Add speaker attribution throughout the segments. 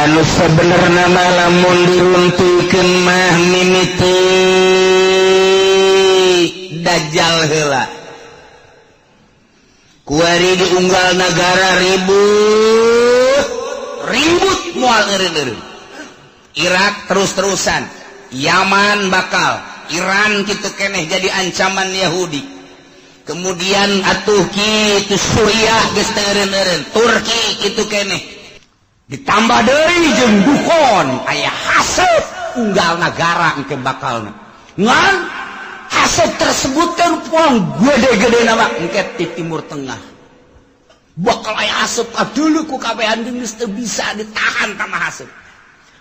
Speaker 1: anu sebenarnya lamun diruntuikeun mah mimiti dajjal heula kuari diunggal negara ribut moal eureun Irak terus-terusan Yaman bakal Iran kitu keneh jadi ancaman Yahudi kemudian atuh kitu Suriah geus teu eureun Turki kitu keneh ditambah deui jeung dukon aya haseup unggal negara engke bakalna ngan haseup tersebut kan poang gede-gede nama engke di Timur Tengah bakal aya haseup dulu ku kabehan geus teu bisa ditahan tama haseup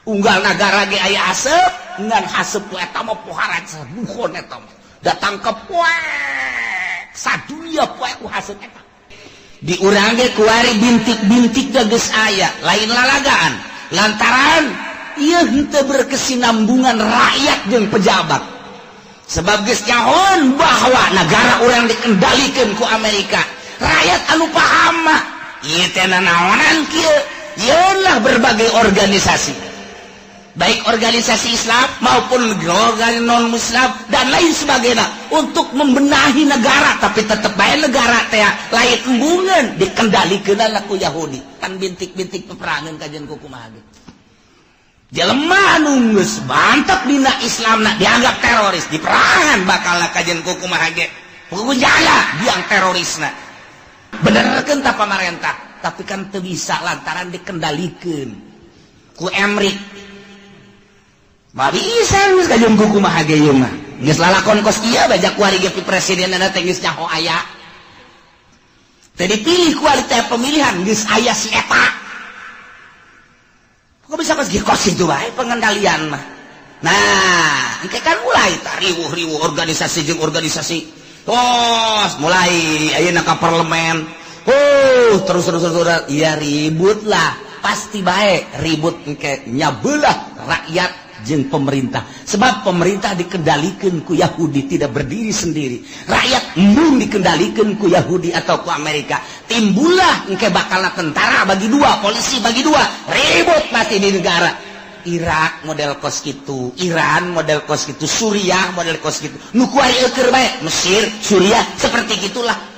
Speaker 1: unggal negara ge aya haseup ngan haseup eta mah poharan dukon eta datang ke poek sadunia poek ku haseup eta di urang ge kuari bintik-bintik geus aya lain lalagaan lantaran ieu henteu berkesinambungan rakyat jeung pejabat sebab geus nyahoan bahwa negara urang dikendalikeun ku Amerika rakyat anu paham mah ieu teh naonan kieu yeunlah berbagai organisasi baik organisasi Islam maupun organisasi non-Muslim dan lain sebagainya untuk membenahi negara tapi tetap bae negara teh lain embungeun dikendalikeun ku Yahudi kan bintik-bintik peperangan kajian kumaha ge jelema anu geus mantep dina Islamna dianggap teroris di perangan bakal kajian kumaha ge pokoknya jala biang terorisna benerkeun ta pamarentah tapi kan teu bisa lantaran dikendalikeun ku Emrik Babi isa geus kajian kumaha ge ieu mah geus lalakon kos ieu baja kuari ge presidenna teh geus nyaho aya teh dipilih kuari teh pemilihan geus aya si eta kok bisa pas kos itu bae pengendalian mah nah engke kan mulai riweuh-riweuh organisasi jeung organisasi tos mulai ayeuna ka parlemen terus iya ribut lah pasti bae ribut engke nyabelah rakyat jeung pemerintah sebab pemerintah dikendalikan ku Yahudi tidak berdiri sendiri rakyat embung dikendalikan ku Yahudi atau ku Amerika timbullah engke bakalna tentara bagi dua polisi bagi dua ribut pasti di negara Irak model kos kitu Iran model kos kitu Suriah model kos kitu nu kuari eukeur bae Mesir Suriah seperti gitulah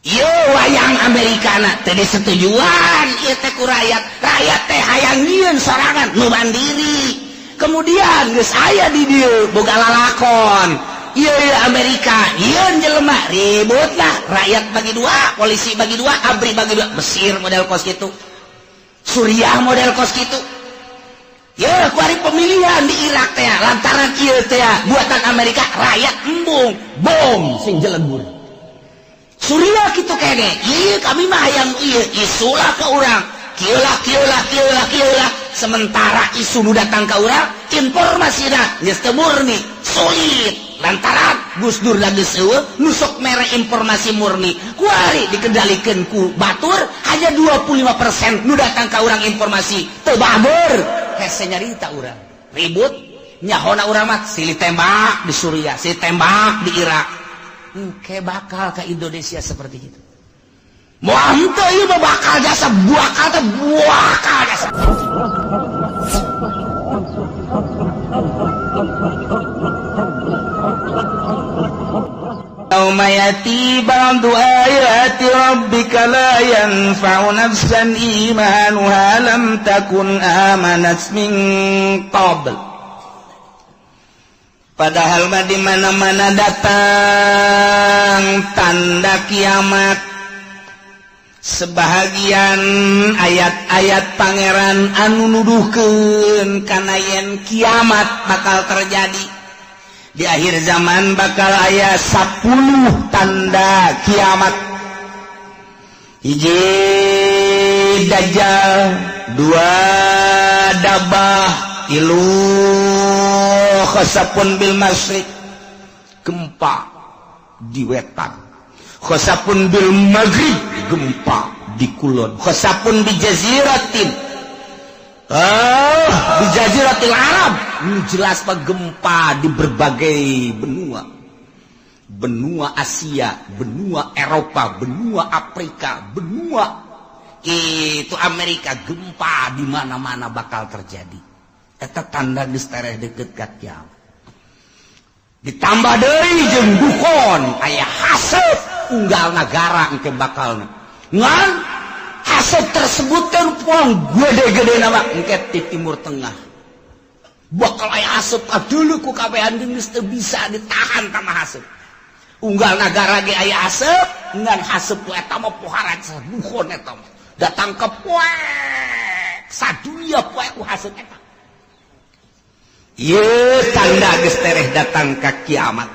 Speaker 1: yo wayang Amerikana teh disetujuan ieu teh ku rakyat teh hayang nyieun sorangan nu mandiri kemudian geus aya di dieu boga lalakon ieu Amerika nyieun jelema ributlah rakyat bagi dua polisi bagi dua abri bagi dua Mesir model kos kitu Suriah model kos kitu yo kuari pemilihan di Irak teh lantaran ieu teh buatan Amerika rakyat embung bom sing jelebur Suriah kitu kene ieu kami mah hayang ieu isulah ke urang kieu lah sementara isu nu datang ka urang informasina geus teu murni sulit lantaran Gus Dur geus eueuh nu sok mere informasi murni kuari dikendalikeun ku batur hanya 25% nu datang ka urang informasi teu baber hese nyarita urang ribut nyahona urang mah silih tembak di Suriah silih tembak di Irak engke bakal ke Indonesia seperti itu moal henteu ieu mah bakal jasa buakal jasa yauma yati ba'du ayati rabbika la yanfa'u nafsan imanuha lam takun amanat min qabl padahal mah di mana-mana datang tanda kiamat sebahagian ayat-ayat pangeran anu nuduhkeun kana yen kiamat bakal terjadi di akhir zaman bakal aya 10 tanda kiamat hiji dajjal dua dabah khosapun bil masyriq gempa di wetan khosapun bil maghrib gempa di kulon khosapun bi jaziratin di jaziratil Arab ini jelas pak gempa di berbagai benua Asia benua Eropa benua Afrika benua itu Amerika gempa di mana-mana bakal terjadi. Eta tanda geus tereh deukeut ka kiamat. Ditambah deui jeung dukon aya haseup unggal nagara engke bakalna. Ngan haseup tersebut kan poang gede-gede nama engke di Timur Tengah. Bakal aya haseup kadeuleu ku kabehan geus teu bisa ditahan tama haseup. Unggal nagara ge aya haseup, ngan haseup eta mah pohara dukon eta mah. Datang ke poek sadunia poek ku haseup eta. Ieu tanda geus tereh datang ka kiamat.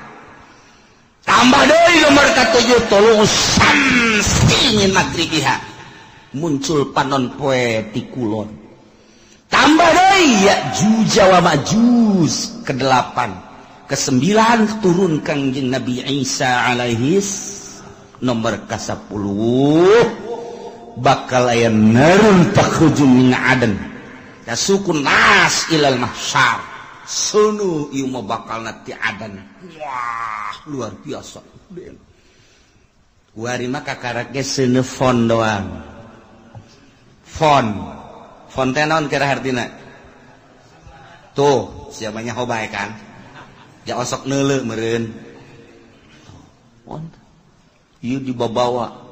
Speaker 1: Tambah deui nomor ka-7 tuluy samsi min magribiha. Muncul panon poe ti kulon. Tambah deui Ya'juj wa Ma'juj ke-8. Ke-9 turun Kangjeng Nabi Isa alaihis nomor ka-10 bakal aya narun takhruju min adan. Tasukun nas ilal mahsyar. Sunu ieu mah bakal ti adan. Wah, luar biasa. Kuari mah kakarake seuneu fon doang. Fon teh naon kira hartina? Tuh, siapanya hobae kan? Ya osok neuleu meureun. Fon. Ieu dibawa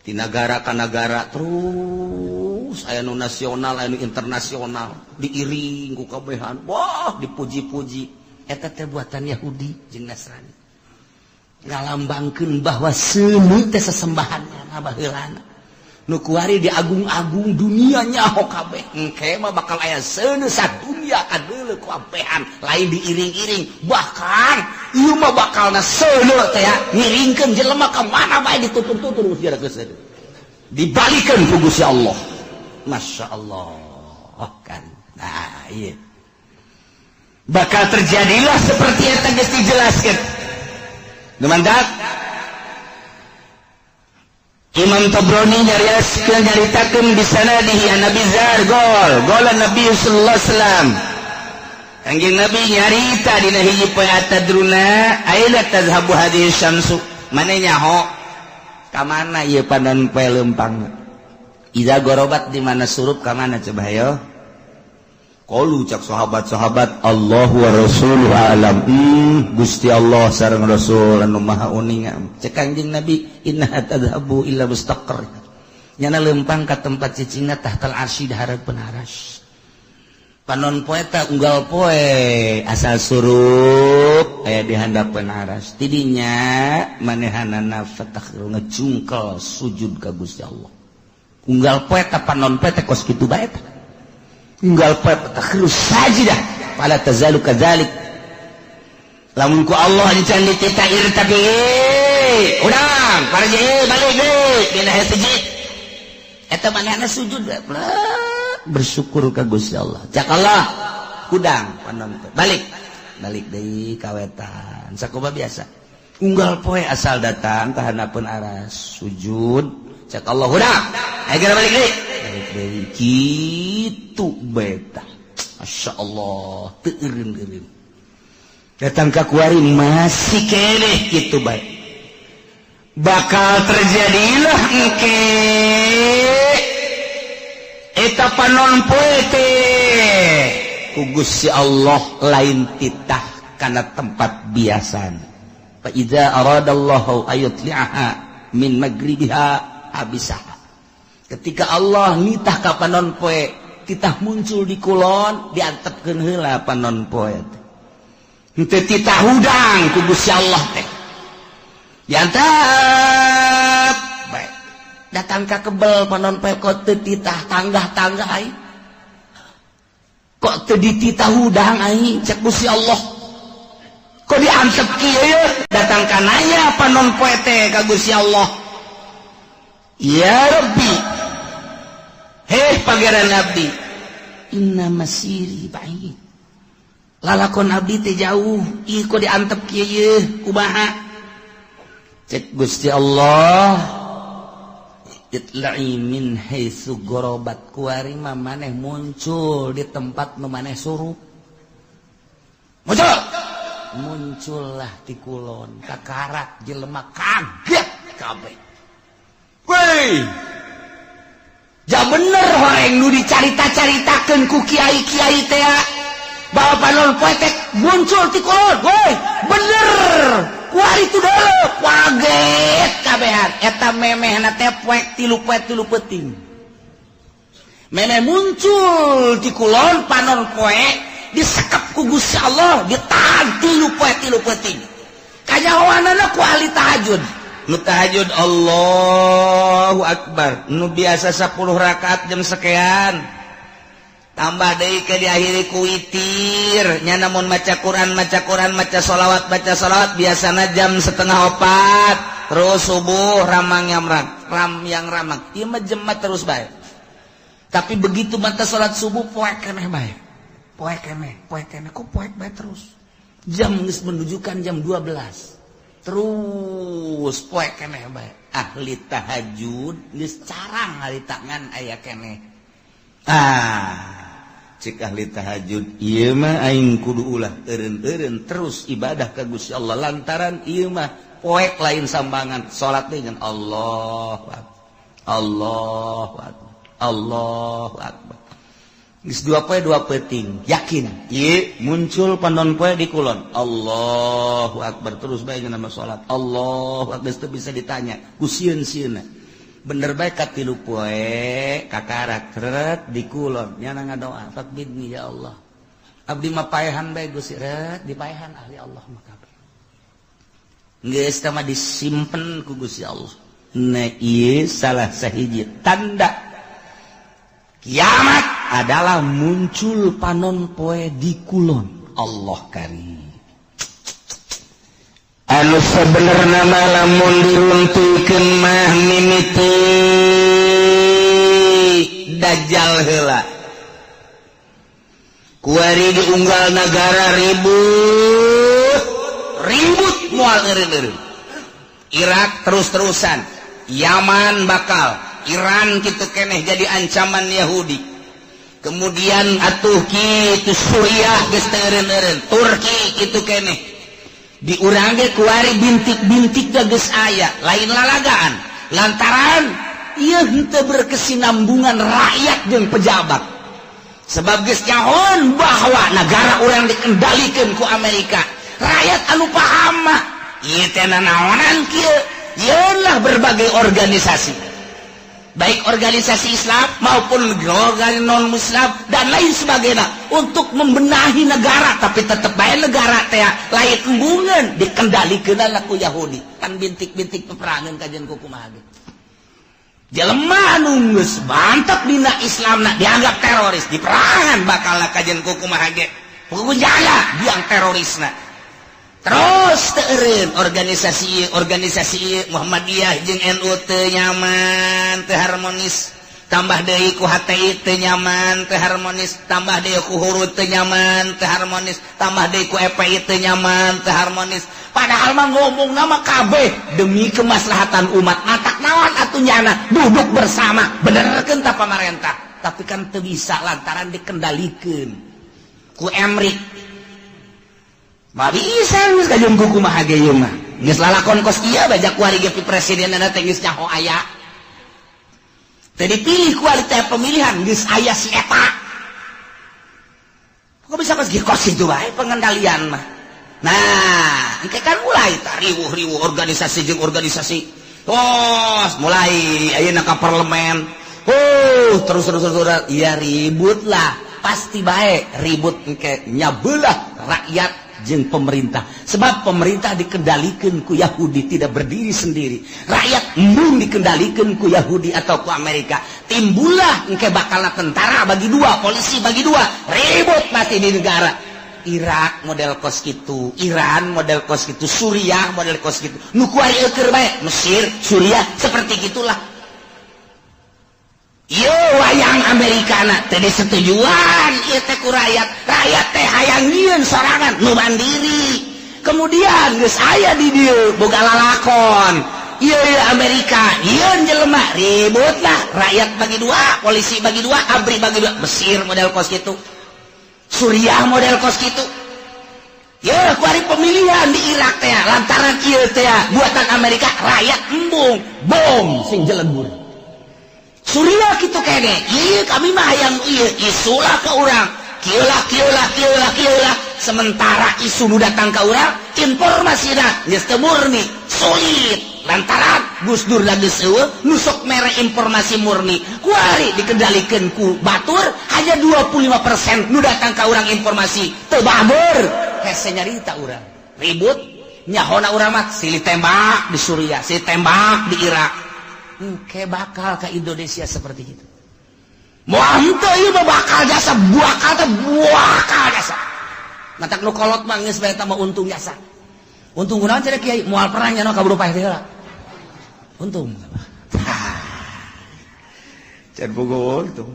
Speaker 1: ti nagara ka nagara terus aya nu nasional aya nu internasional diiring ku kabehan wah dipuji-puji eta teh buatan Yahudi jeung Nasrani ngalambangkeun bahwa seuneu teh sesembahanna baheulana nu kuari diagung-agung dunia nyaho kabeh engke mah bakal aya seuneu sadunya kadeuleu ku kabehan lain diiring-iring bahkan ieu mah bakalna seuneu teh ngiringkeun jelema ka mana bae ditutur-tutur usir geus dibalikeun ku Gusti Allah. Masya Allah kan. Nah iya bakal terjadilah seperti yang tadi dijelaskan. Demandak Imam Tabrani nyaritakeun di sanadihi an Nabi Zar gol Nabi sallallahu alaihi wasallam. Kangjeng Nabi nyarita dina hiji poe atadruna aina tazhabu hadhihi syamsu. Mane nyaho ka mana ieu panon poe leumpang. Iza gorobat di mana surup ka mana coba ayo. Qalu cak sahabat-sahabat Allahu wa rasuluhu alam. Gusti Allah sareng Rasul anu maha uning. Cek Kangjeng Nabi inna tadhabu illa mustaqar. Nyana leumpang ka tempat cicingna tahtal arsy dihareupeun aras. Panon poe ta unggal poe asal surup aya di handapeun aras. Tidinya manehanana fatakhiru ngejungkel sujud ka Gusti Allah. Unggal poe ta panon poe teh kos kitu bae tah. Unggal poe takhiru sajidah fala tazalu kadzalik. Lamun ku Allah dican ditita irtabi. Urang parje balik deui dina sujud. Eta manehna sujud bersyukur ka Gusti Allah. Cak Allah kudang panon poe. Balik deui ka wetan. Sakumaha biasa. Unggal poe asal datang ka handapeun aras sujud. Cak Allah udah, ayo balik deui. Kitu beta. Masya Allah, teu eureun-eureun. Datang ka kuari masih keneh kitu bae. Bakal terjadilah engke eta panon poe teh ku Gusti Allah lain titah kana tempat biasana. Fa idza aradallahu ayutli'aha min magribiha habisah. Ketika Allah nitah ka panon poe titah muncul di kulon diantepkeun heula panon poe teh titah hudang ku Gusti Allah teh diantep bae datang ka kebel panon poe kok teu titah tanggah-tanggah ai kok teu dititah hudang ai cek Gusti Allah kok diantep kieu datang ka nanya panon poe teh ka Gusti Allah. Ya Rabbi, heh pangeran abdi, inna masiri ba'id. Lalakon abdi teh jauh, iko diantep kieu kumaha? Cek Gusti Allah, itla'i min haitsu gorobat kuari mah maneh muncul di tempat nu maneh surup. Muncullah di kulon, kakarak jelema kaget kabeh. Woi, bener horeng nu dicarita-caritakeun ku kiai-kiai teh bahwa panon poe teh muncul ti kulon. Woi, bener. Kuari itu dulu kaget kabehan eta memehna teh poek 3 peuting. Memeh muncul di kulon panon poe disekep ku Gusti Allah ditahan 3 peuting. Kanyahoanana ku ahli tahajud. Nu tahajud Allahu Akbar. Nu biasa 10 rakaat jam sekian. Tambah deui ke diakhiri ku witir. Nya namun maca Quran, maca sholawat biasana jam 3:30. Terus subuh ramang yang ramang. Ieu mah jemaat terus bae. Tapi begitu mata salat subuh poek keneh bae. Poek keneh kok poek bae terus. Jam geus menunjukkan jam 12. Terus poek keneh bae. Ahli tahajud geus carang hari tangan aya keneh. Cik ahli tahajud ieu mah aing kudu ulah eureun-eureun terus ibadah ka Gusti Allah lantaran ieu mah poek lain sambangan salat dengan Allahu Akbar. Allahu Akbar. Allahu Akbar. Geus 2 poe 2 peuting. Yakin ieu muncul panon poe di kulon. Allahu Akbar terus bae nama salat. Allahu Akbar teu bisa ditanya ku sieun-sieunna. Bener baik ka 3 poe kakarak teret di kulon nya ngadoa fakbidni ya Allah abdi mah paehan bae Gusti ret dipaehan ahli Allah mah kabeh geus teh mah disimpen ku Gusti Allah. Nah ieu salah sahiji tanda kiamat adalah muncul panon poe di kulon. Allah karim anu sebenarnya lamun diruntuikeun mah mimiti dajjal heula kuari diunggal negara ribut moal eureun-eureun. Irak terus-terusan, Yaman bakal, Iran kitu keneh jadi ancaman Yahudi. Kemudian atuh kitu Suriah geus teu eureun-eureun, Turki kitu keneh. Di urang ge kuari bintik-bintik geus aya lain lalagaan lantaran ieu henteu berkesinambungan rakyat jeung pejabat sebab geus nyahoan bahwa negara urang dikendalikeun ku Amerika rakyat anu paham mah ieu teh naonan kieu yeunlah berbagai organisasi baik organisasi Islam maupun organisasi non-Muslim dan lain sebagainya untuk membenahi negara tapi tetap bae negara teh lain embungeun dikendalikeun ku Yahudi kan bintik-bintik peperangan kajian kumaha ge jelema anu geus mantep dina Islamna dianggap teroris diperangan bakal kajian kumaha ge pokoknya jaya biang terorisna. Terus teureun organisasi Muhammadiyah jeung NU teu nyaman teu harmonis tambah deui ku HTI teu nyaman teu harmonis tambah deui ku Hurut teu nyaman teu harmonis tambah deui ku FPI teu nyaman teu harmonis padahal mah ngomong nama kabeh demi kemaslahatan umat matak naon atuh nyana duduk bersama benerkeun ta pamarentah tapi kan teu bisa lantaran dikendalikeun ku Emrik. Ma bisa geus kajian kumaha ge ieu mah. Geus lalakon kos ieu bajak kuari ge presidenna teh geus nyaho aya. Teu dipilih kuari teh pemilihan geus aya si eta. Kok bisa pas ge kos itu bae pengendalian mah. Nah, engke kan mulai tah riweuh-riweuh organisasi jeung organisasi. Tos mulai ayeuna ka parlemen. Terus iya ribut lah. Pasti bae ribut engke nyabelah rakyat jeung pemerintah sebab pemerintah dikendalikan ku Yahudi tidak berdiri sendiri rakyat embung dikendalikan ku Yahudi atau ku Amerika timbullah engke bakalna tentara bagi dua polisi bagi dua ribut masih di negara Irak model kos kitu Iran model kos kitu Suriah model kos kitu nu kuari eukeur bae Mesir Suriah seperti gitulah. Yo wayang Amerikana teh disetujuan ieu teh ku rakyat teh hayang nyieun sorangan nu mandiri kemudian geus aya di dieu boga lalakon ieu Amerika nyieun jelema ribut lah rakyat bagi dua polisi bagi dua abri bagi dua Mesir model kos kitu Suriah model kos kitu Yo kuari pemilihan di Irak teh lantaran ieu teh buatan Amerika rakyat embung bom sing jelebur Surya gitu kene iya kami mah yang iya isulah ke orang kieulah sementara isu nu datang ke orang informasina geus teu murni sulit lantaran Gus Dur lagi seueuh nusok mere informasi murni kuari dikendalikeun ku batur hanya 25% nu datang ke orang informasi teu babeur hese nyarita urang ribut nyahona urang mah silih tembak di Suriah silih tembak di Irak engke bakal ke Indonesia seperti itu moal henteu ieu mah bakal jasa buakal jasa matak nu kolot mah geus bae eta mah untung jasa untung kunaon cenah kiai moal perang nya no kaburu paeh teh heula untung can boga untung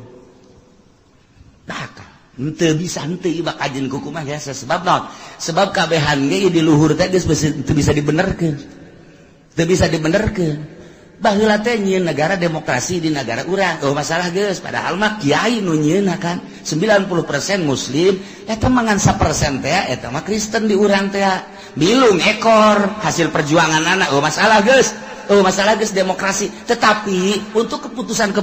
Speaker 1: bakal henteu bisa henteu ieu bakal kajen kuku mah jasa sebab naon sebab kabehan ge di luhur teh geus teu bisa dibenerkeun teu bisa dibenerkeun baheula teh nyieun negara demokrasi di negara urang oh masalah geus padahal mah kiai nu nyieun kan 90% muslim eta mangan 1% teh eta mah Kristen di urang teh bilung ekor hasil perjuangan anak oh masalah geus demokrasi tetapi untuk keputusan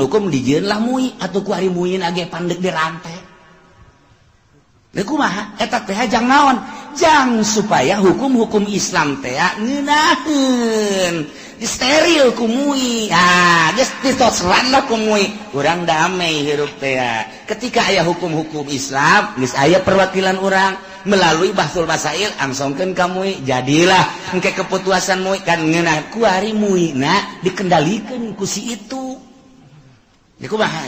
Speaker 1: hukum dijieun lah mui atuh ku ari muin age pandeg dirantai lha kumaha eta teh jang naon jang supaya hukum-hukum Islam teh ngeunaheun di steril kumui geus ditosran lah kumui urang damai hirup teh ketika aya hukum-hukum Islam geus aya perwakilan urang melalui bahsul masail angsongkeun ka mui jadilah engke keputusan mui kan ngeunah ku ari muina dikendalikeun ku si itu di kumaha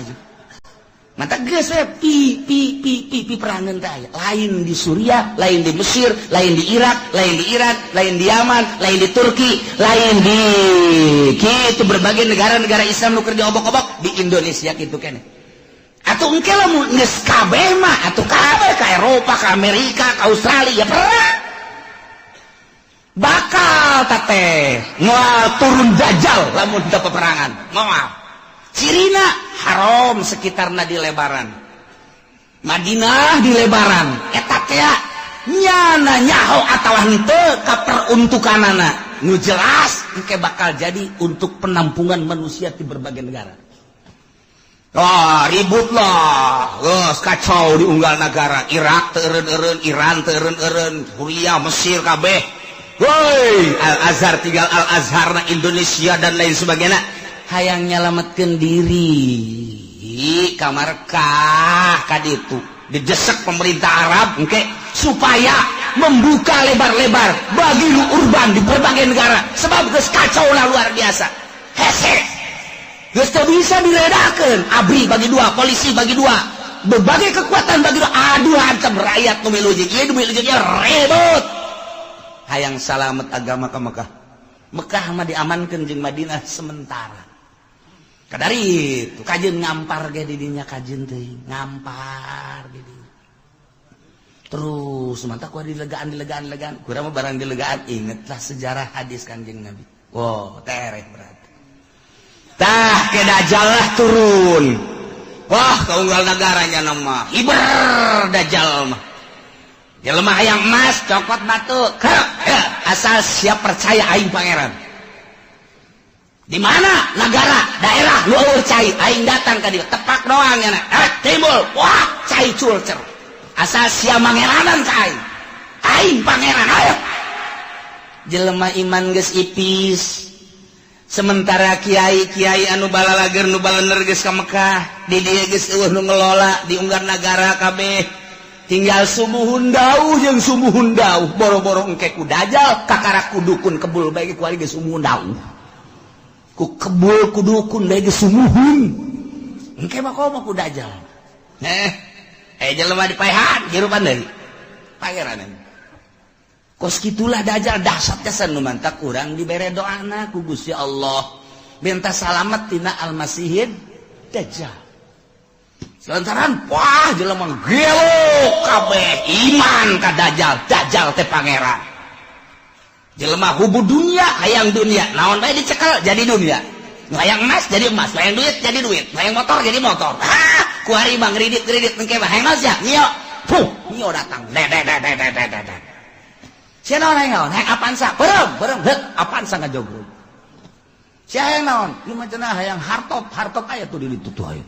Speaker 1: mata geus pi perangan teh lain di Suriah lain di Mesir lain di Irak lain di Iran lain di Yaman lain di Turki lain di kitu berbagai negara-negara Islam nu keur diobok-obok di Indonesia kitu keneh atuh engke lamun geus kabeh mah atuh kabeh ka Eropa ka Amerika ka Australia perang bakal teh moal turun dajjal lamun teu peperangan moal cirina haram sekitarna di lebaran Madinah di lebaran eta teh nyana nyaho atawa henteu ka peruntukanana nu jelas engke bakal jadi untuk penampungan manusia di berbagai negara ribut lah geus kacau di unggal negara Irak teu eureun-eureun Iran teu eureun-eureun Suriah Mesir kabeh woi Al-Azhar tinggal Al-Azhar na Indonesia dan lain sebagainya hayang nyalametkeun diri kamarkah kaditu didesak pemerintah Arab engke supaya membuka lebar-lebar bagi urban di berbagai negara sebab geus kacau lah luar biasa hese geus teu bisa diredakeun abri bagi dua polisi bagi dua berbagai kekuatan bagi dua aduh hancam rakyat nu milu jeung ieu nu milu jeung ieu ribut hayang salamet agama ka Mekah mah diamankeun jeung Madinah sementara kadari itu kajeun ngampar ge di dinya kajeun teh ngampar di dinya terus mantap ku dilegaan kurang mah barang dilegaan ingetlah sejarah hadis Kanjeng Nabi wow tereh berarti tah ke dajjal lah turun wah kaunggal negaranya nama hiber dajjal mah jelema hayang emas cokot batu asal siap percaya aing pangeran di mana negara daerah lu eueuh cai aing datang ka dieu tepak doang nya timbul wah cai culcer asal sia mangeranan ka aing pangeran ayo jelema iman geus ipis sementara kiai anu balalager nu balener geus ka Mekah di dieu geus eueuh nu ngelola di unggar nagara kabeh tinggal sumuhun dauh jeung sumuhun dauh boro-boro engke ku dajal kakara kudukun kebul bae ku ari geus sumuhun dauh ku kebul kudukun bae geus sumuhun engke mah komo ku dajal jelema dipaehan hirupan deui pangeran kos kitulah dajal dahsyat kesan nu mantak urang dibere doana ku Gusti Allah minta salamet tina al-masihid dajjal selantaran wah jelema gelo kabeh iman ka dajjal teh pangeran jelema hubu dunia hayang dunia naon bae dicekel jadi dunia hayang emas jadi emas hayang duit jadi duit hayang motor jadi motor ku ari bang kredit engke mah hayang emas ya nio datang sia naon hayang Avanza berem Avanza ngajogrog hayang naon ieu mah cenah hayang hartop aya tuh di ditu tuh aya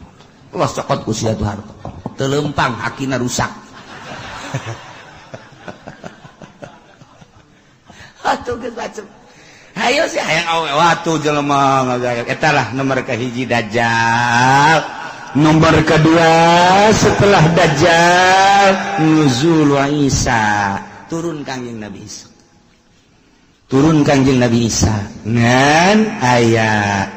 Speaker 1: los cokot ku sia tuh hartop teu leumpang akina rusak atuh geus bacem hayo sih hayang awe watu jelema ngagayok eta lah nomor kahiji dajjal nomor kedua setelah dajjal nuzul Isa turun kangjeng Nabi Isa ngan aya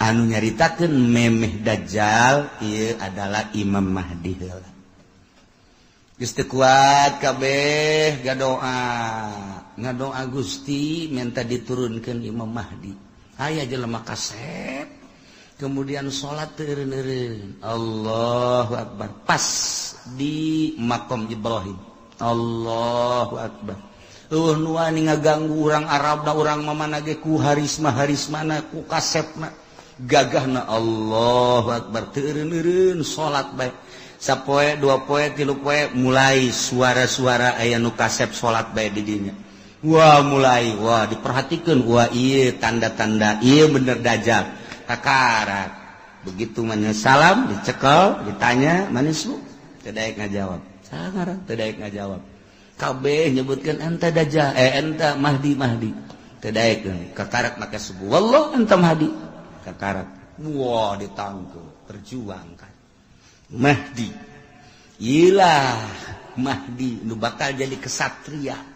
Speaker 1: anu nyaritakeun memeh dajjal ieu adalah Imam Mahdi heula geus teu kuat kabeh ngadoa Gusti minta diturunkeun Imam Mahdi aya jelema kasep kemudian salat teu eureun-eureun Allahu Akbar pas di makom Ibrahim Allahu Akbar nu wani ngaganggu urang Arabna urang mamana ge ku harismana ku kasepna gagahna Allahu Akbar teu eureun-eureun salat bae sapoe dua poe tilu poe mulai suara-suara aya nu kasep salat bae di dinya mulai diperhatikeun ieu tanda-tanda ieu bener dajjal kakarak begitu manya salam dicekel ditanya manis lu teu daek ngajawab sangarang teu daek ngajawab kabeh nyebutkeun anta dajjal anta Mahdi teu daek kakarak make subuh wallah anta Mahdi kakarak ditangkeu perjuangkan Mahdi ilah Mahdi nu bakal jadi kesatria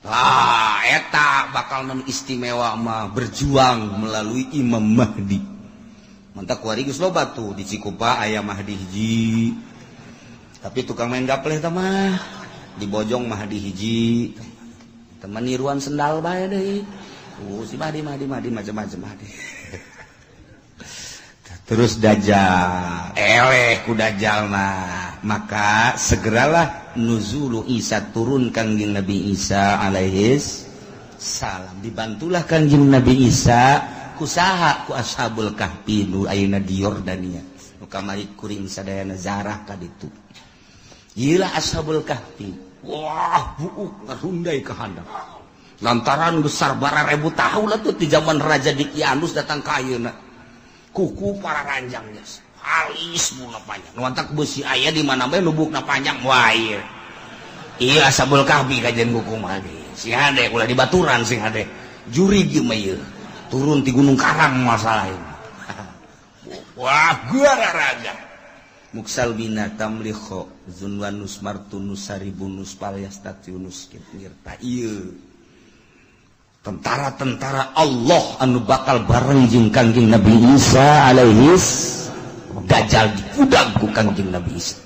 Speaker 1: eta bakal istimewa mah berjuang melalui Imam Mahdi mantap kuari geus loba tuh di Cikupa aya Mahdi hiji tapi tukang main gapleh teh mah di Bojong Mahdi hiji teman niruan sendal bae deui si Mahdi macam-macam Mahdi terus dajjal eleh ku dajjal maka segeralah nuzulu Isa turun kangjeng Nabi Isa alaihis salam dibantulah kangjeng Nabi Isa kusaha ku ashabul kahfi nu ayeuna di Yordania nu kamari kuring sadayana zarah ka ditu ieu ashabul kahfi buuk ngarundai ka handap lantaran besar bararebu tahu lah tuh di zaman Raja Dikianus datang ka ayeuna kuku para ranjang geus alis muna panjang nuantak besi aya di mana bae lubukna panjang ieu ashabul kahfi kajen kuku mah sing hade ulah di baturan sing hade juri ieu mah ieu turun ti Gunung Karang masalah ini guararaga muksal bina tamlikho zunwanus martunus saribunus palyastatiunus kirta ieu tentara-tentara Allah anu bakal bareng jeung kangjeng Nabi Isa alaihis dajjal diudang ku kangjeng Nabi Isa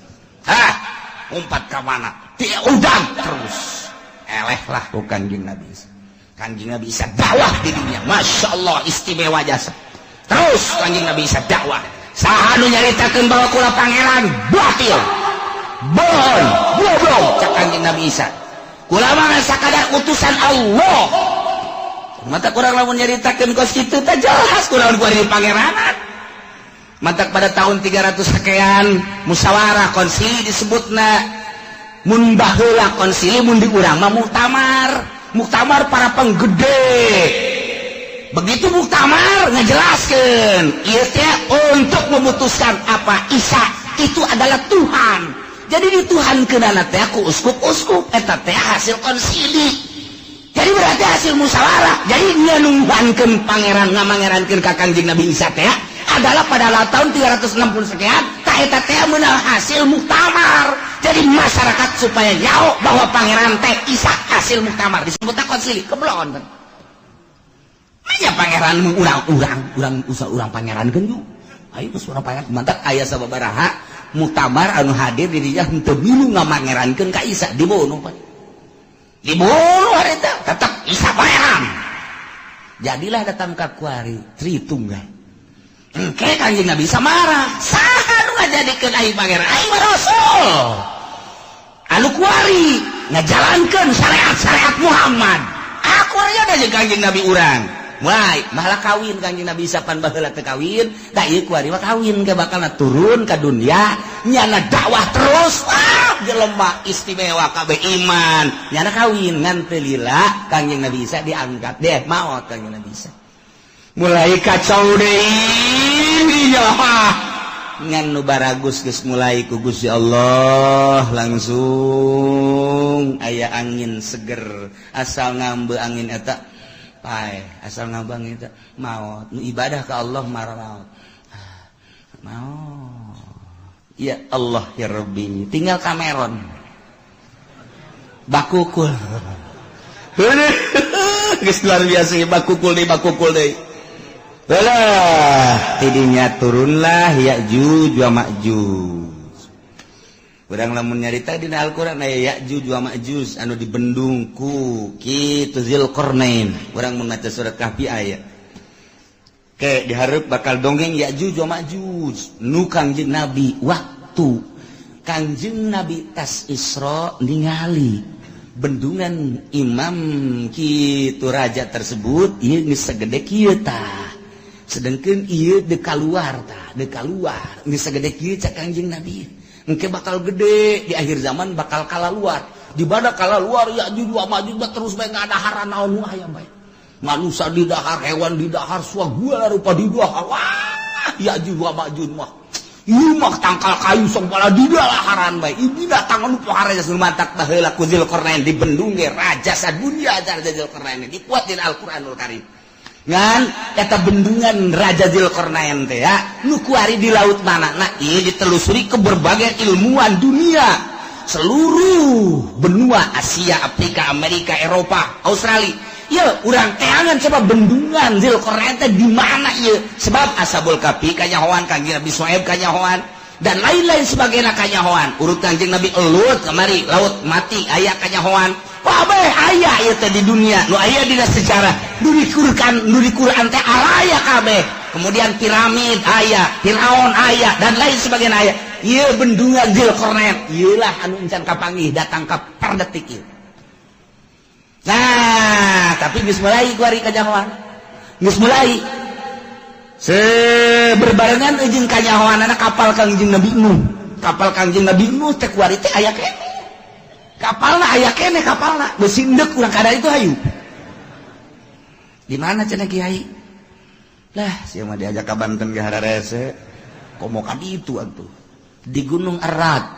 Speaker 1: umpat ka mana dia udang terus eleh lah ku kangjeng Nabi Isa kangjeng Nabi Isa dakwah di dunia Masya Allah istimewa jasa terus kangjeng Nabi Isa dakwah saha nu nyaritakeun bahwa kula pangeran batil bohong goblok cak kangjeng Nabi Isa kula mah sakadar utusan Allah mata kurang lamun nyaritakeun kos kitu teh jelas kurang kuari pangeranan mata pada tahun 300 sekian musyawarah konsili disebutna mun baheula konsili mun di urang mah muktamar para penggede begitu muktamar ngajelaskeun ieu teh untuk memutuskan apa Isa itu adalah Tuhan jadi dituhankeunana teh ku uskup-uskup eta teh hasil konsili jadi berarti hasil musyawarah jadi dia nungguankeun pangeran ngamangerankeun ka kangjeng Nabi Isa teh adalah pada tahun 360 sekian ta eta teh meunang hasil muktamar jadi masyarakat supaya nyaho bahwa pangeran teh Isa hasil muktamar disebutna konsili keblon aya pangeran urang usah urang pangerankeun ju ayo geus urang pangeran mantap aya sababaraha muktamar anu hadir di dinya henteu milu ngamangerankeun ka Isa dibunuh dibunuh harita tetap Isa pangeran jadilah datang ka kuari Tritunggal engke kangjeng Nabi Isa marah saha nu ngajadikeun aing pangeran aing mah rasul anu kuari ngajalankeun syariat Muhammad aku nya da jeung kangjeng Nabi urang mulai malah kawin kangjeng Nabi Isa pan baheula teu kawin da ieu kuari mah kawin ge bakalna turun ka dunia nyana dakwah terus jelema istimewa kabeh iman nyana kawin ngan teu lila kangjeng Nabi Isa diangkat deh maot kangjeng Nabi Isa mulai kacau deui ya ngan nu baragus geus mulai ku Gusti Allah langsung aya angin seger asal ngambe angin eta pae asal ngambe angin eta maot nu ibadah ka Allah maut maot ya Allah ya Rabbi tinggal Cameron bakukul geus luar biasa bakukul deui Belah, tidinya turunlah Ya'juj wa Ma'juj. Urang lamun nyarita dina Al-Qur'an aya Ya'juj wa Ma'juj anu dibendung ku kitu Zulkarnain. Urang mun maca surat Kahfi aya. Ke dihareup bakal dongeng Ya'juj wa Ma'juj. Nu Kangjeng Nabi waktu Kangjeng Nabi tas Isra ningali bendungan imam kitu raja tersebut ieu geus sagede kieu tah. Sedangkan iya dekaluar ini segede kieu cak Kangjeng Nabi engke bakal gede di akhir zaman bakal kalaluar di bada kalaluar Ya'juj wa Ma'juj terus bae ngadaharan naon aya bae manusia di dahar hewan di dahar suagua rupa di dahar wah Ya'juj wa Ma'juj mah ieu mah tangkal kayu sok pala di daharan bae ieu datang anu pohara geus mantak baheula ku Zulkarnain di bendung ge raja sadunya raja Zulkarnain dikuatin Al-Qur'anul Karim ngan eta bendungan Raja Zulkarnain teh ya nu kuari di laut manana ieu ditelusuri ke berbagai ilmuwan dunia seluruh benua Asia, Afrika, Amerika, Eropa, Australia. Ya urang teangan coba bendungan Zulkarnain teh di mana ieu sebab Ashabul Kahfi kanyahoan Kangjeng Nabi Syuaib kanyahoan dan lain-lain sebagainya kanyahoan urut Kangjeng Nabi elut kemari laut mati aya kanyahoan wah bae aya ieu teh di dunia nu aya dina sejarah nu di Quran teh aya kabeh kemudian piramid aya Firaun aya dan lain sebagainya aya ieu bendungan Zulkarnain ieu lah anu encan kapanggih datang ka perdetik ieu nah tapi geus mulai kuari kanyahoan geus mulai berbarengan jeung kanyahoanana kapal Kangjeng Nabi Nuh teh kuari teh aya keneh kapalna aya keneh kapalna geus sindek urang kada itu hayu di mana cenah Kiai lah sia mah diajak ka Banten ge hararese komo ka ditu atuh di Gunung Arad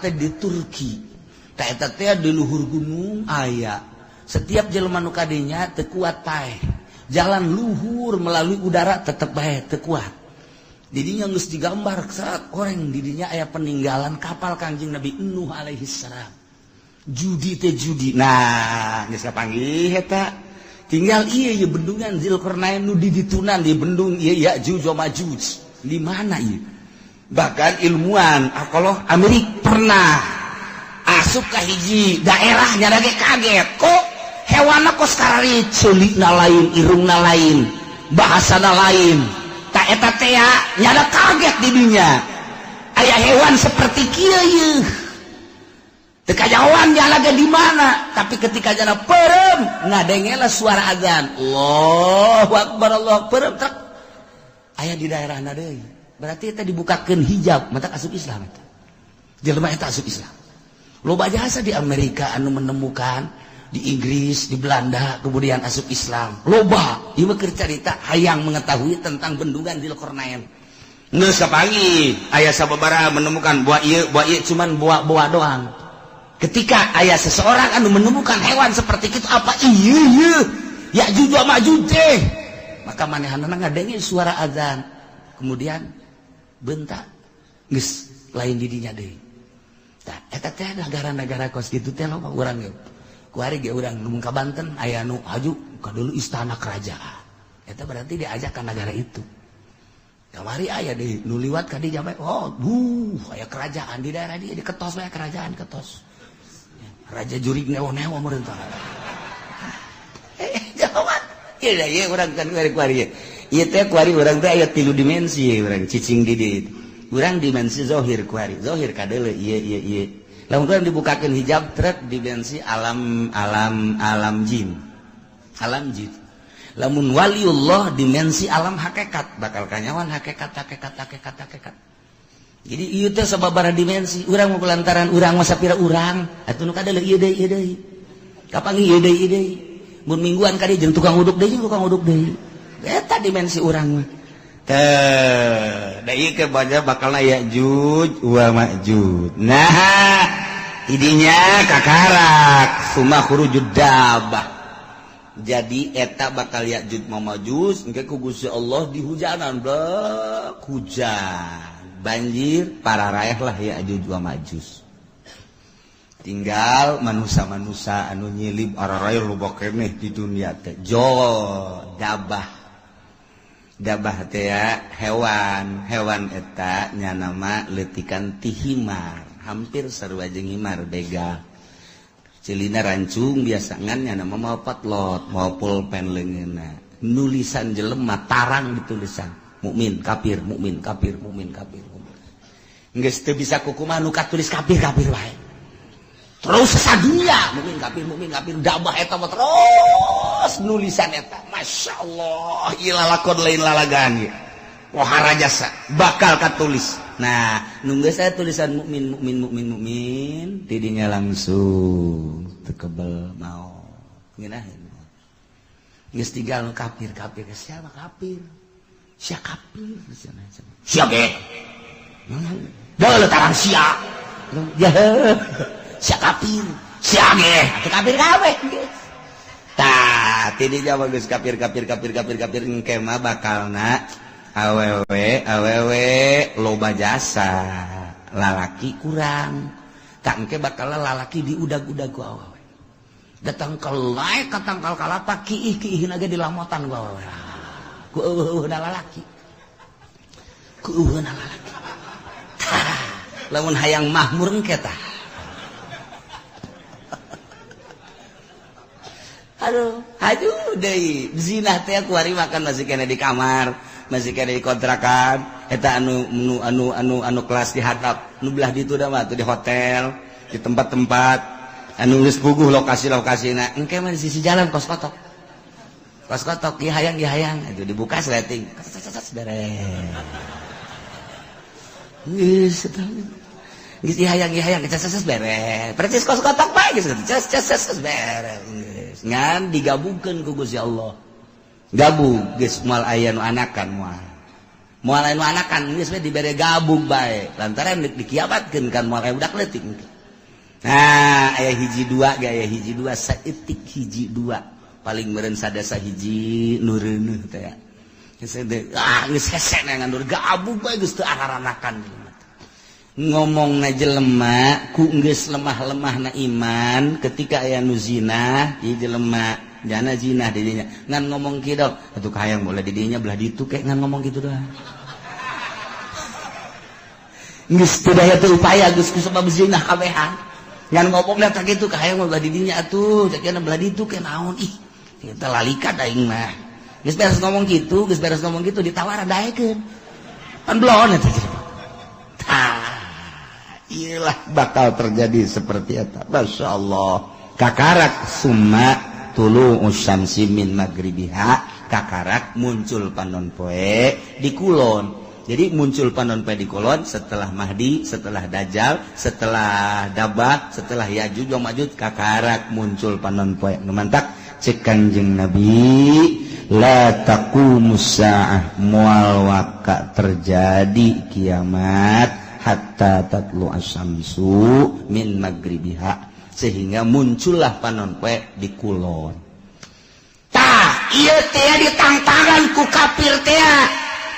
Speaker 1: teh di Turki tah eta teh di luhur gunung aya setiap jelema nu kadinya teu kuat paeh jalan luhur melalui udara tetep bae teu kuat didinya geus digambar saat orang didinya aya peninggalan kapal Kangjeng Nabi Nuh alaihi salam judi nah geus kapanggih eta tinggal ieu bendungan Zulkarnain nu diditunan di bendung ieu Ya'juj wa Ma'juj di mana ieu bahkan ilmuwan arkeolog Amerika pernah asup ka hiji daerah nya ge kaget kok hewanna kos karari ceulikna lain irungna lain bahasana lain tak eta teh nyada kaget di dunia aya hewan seperti kieu yeuh teu kajawan jalaga di mana tapi ketika jana perem ngadengela suara azan Allahu akbar tak aya di daerahna deui berarti eta dibukakeun hijab mata asup Islam eta jelema eta asup Islam loba jasa di Amerika anu menemukan di Inggris, di Belanda, kemudian asup Islam. Loba, ieu mah keur carita hayang mengetahui tentang bendungan Zulkarnain. Geus kapanggih aya sababaraha menemukan buah ieu cuman buah doang. Ketika aya seseorang anu menemukan hewan seperti itu apa ieu Ya'juj wa Ma'juj teh. Maka manehanna ngadenge suara azan. Kemudian bentak geus lain di dinya deui. Tah eta teh negara-negara kos kitu teh loba urang ge. Kuari ge urang nu ka Banten aya nu haju ka dulu istana kerajaan. Eta berarti diajak ka negara itu. Kamari aya di nu liwat ka dinya bae. Oh, aya kerajaan di daerah dia diketos bae kerajaan ketos. Raja jurig newo-newo meureun tah. Jawab. Ieu da ieu urang kan kuari. Ieu teh kuari urang teh aya 3 dimensi urang cicing di dieu. Urang dimensi zahir kuari. Zahir kadeuleu ieu. Lamun urang dibukakeun hijab trek dimensi alam jin. Alam jin. Lamun waliullah dimensi alam hakikat bakal kanyawan hakikat. Jadi ieu teh sababaraha dimensi urang mah lantaran urang mah sapira urang atuh nu kadeuleu ieu deui. Kapanggih ieu deui. mun mingguan ka dieu jeung tukang uduk deui eta dimensi urang mah da ieu ke baca bakalna Ya'juj wa Ma'juj. Nah idinya kakarak summa khurujud dabbah. Jadi eta bakal Ya'juj wa Ma'juj engke ku Gusti Allah dihujanan blek hujan banjir pararaeh lah Ya'juj wa Ma'juj. Tinggal manusia-manusia anu nyilib araraya loba keneh di dunia teh dabbah teh ya hewan eta nya nama leutikan ti himar hampir sarua jeung himar begal cilina rancung biasa ngan nya nama mau patlot mau pulpen leungeunna nulisan jelema tarang ditulisan mukmin kafir geus teu bisa kukumaha nu katulis kafir wae terus sadunya mukmin kafir dabah eta mah terus nulisan eta masyaallah ieu lalakon lain lalagan pohara jasa bakal katulis. Nah nu geus aya tulisan mukmin tidinya langsung teu kebel mau ngeunaheun geus tinggal nu kafir siapa kafir sia ge deuh tarang sia sia kafir sia ge atuh kafir kabeh tah tidinya mah geus kafir engke mah bakalna awewe loba jasa lalaki kurang tak engke bakalna lalaki diudag-udag ku awewe datang kelai katangkal kalapa kiih-kiihna ge dilamotan ku awewe ku eueuhna lalaki lamun hayang mahmur engke tah aduh haju deui zina teh kuari makan masih kena di kamar masih kena di kontrakan eta anu kelas di hadap nu belah ditu da mah di hotel di tempat-tempat anu geus puguh lokasi-lokasina engke mah di sisi jalan kos kotok ieu hayang itu dibuka sleting beres geus geus hayang beres percis kos kotok bae geus beres ngan digabungkeun ku Gusti Allah gabung geus moal aya nu anakan moal aya nu anakan geus we dibere gabung bae lantaran dikiamatkeun kan moal aya budak leutik. Nah aya hiji dua saeutik hiji dua paling meureun sadasa hiji nu reuneuh teh geus hese ngan gabung bae geus teu araranakan ngomongna jelema ku geus lemah-lemahna iman ketika aya nu zina ieu jelema jana zina di dinya ngan ngomong kieu dok atuh hayang boleh di dinya belah ditu ke ngan ngomong kitu doang geus teu daya teu upaya geus ku sabab zina kabehan ngan ngomong da tak kitu hayang belah di dinya atuh cekeuna belah ditu ke naon ih kita lalika aing mah geus beres ngomong kitu ditawar daekeun pan blon eta iyalah bakal terjadi seperti itu. Masya Allah kakarak summa tulu usyamsi min magribiha kakarak muncul panon poe di kulon. Jadi muncul panon poe di kulon setelah Mahdi, setelah Dajjal, setelah Dabah, setelah Ya'juj wa Ma'juj kakarak muncul panon poe numantak cek Kanjeng Nabi la taqumus saah moal waka terjadi kiamat hatta tatlu asyamsu min magribiha sehingga muncullah panon poe di kulon. Tah ieu teh ditangtangan ku kafir teh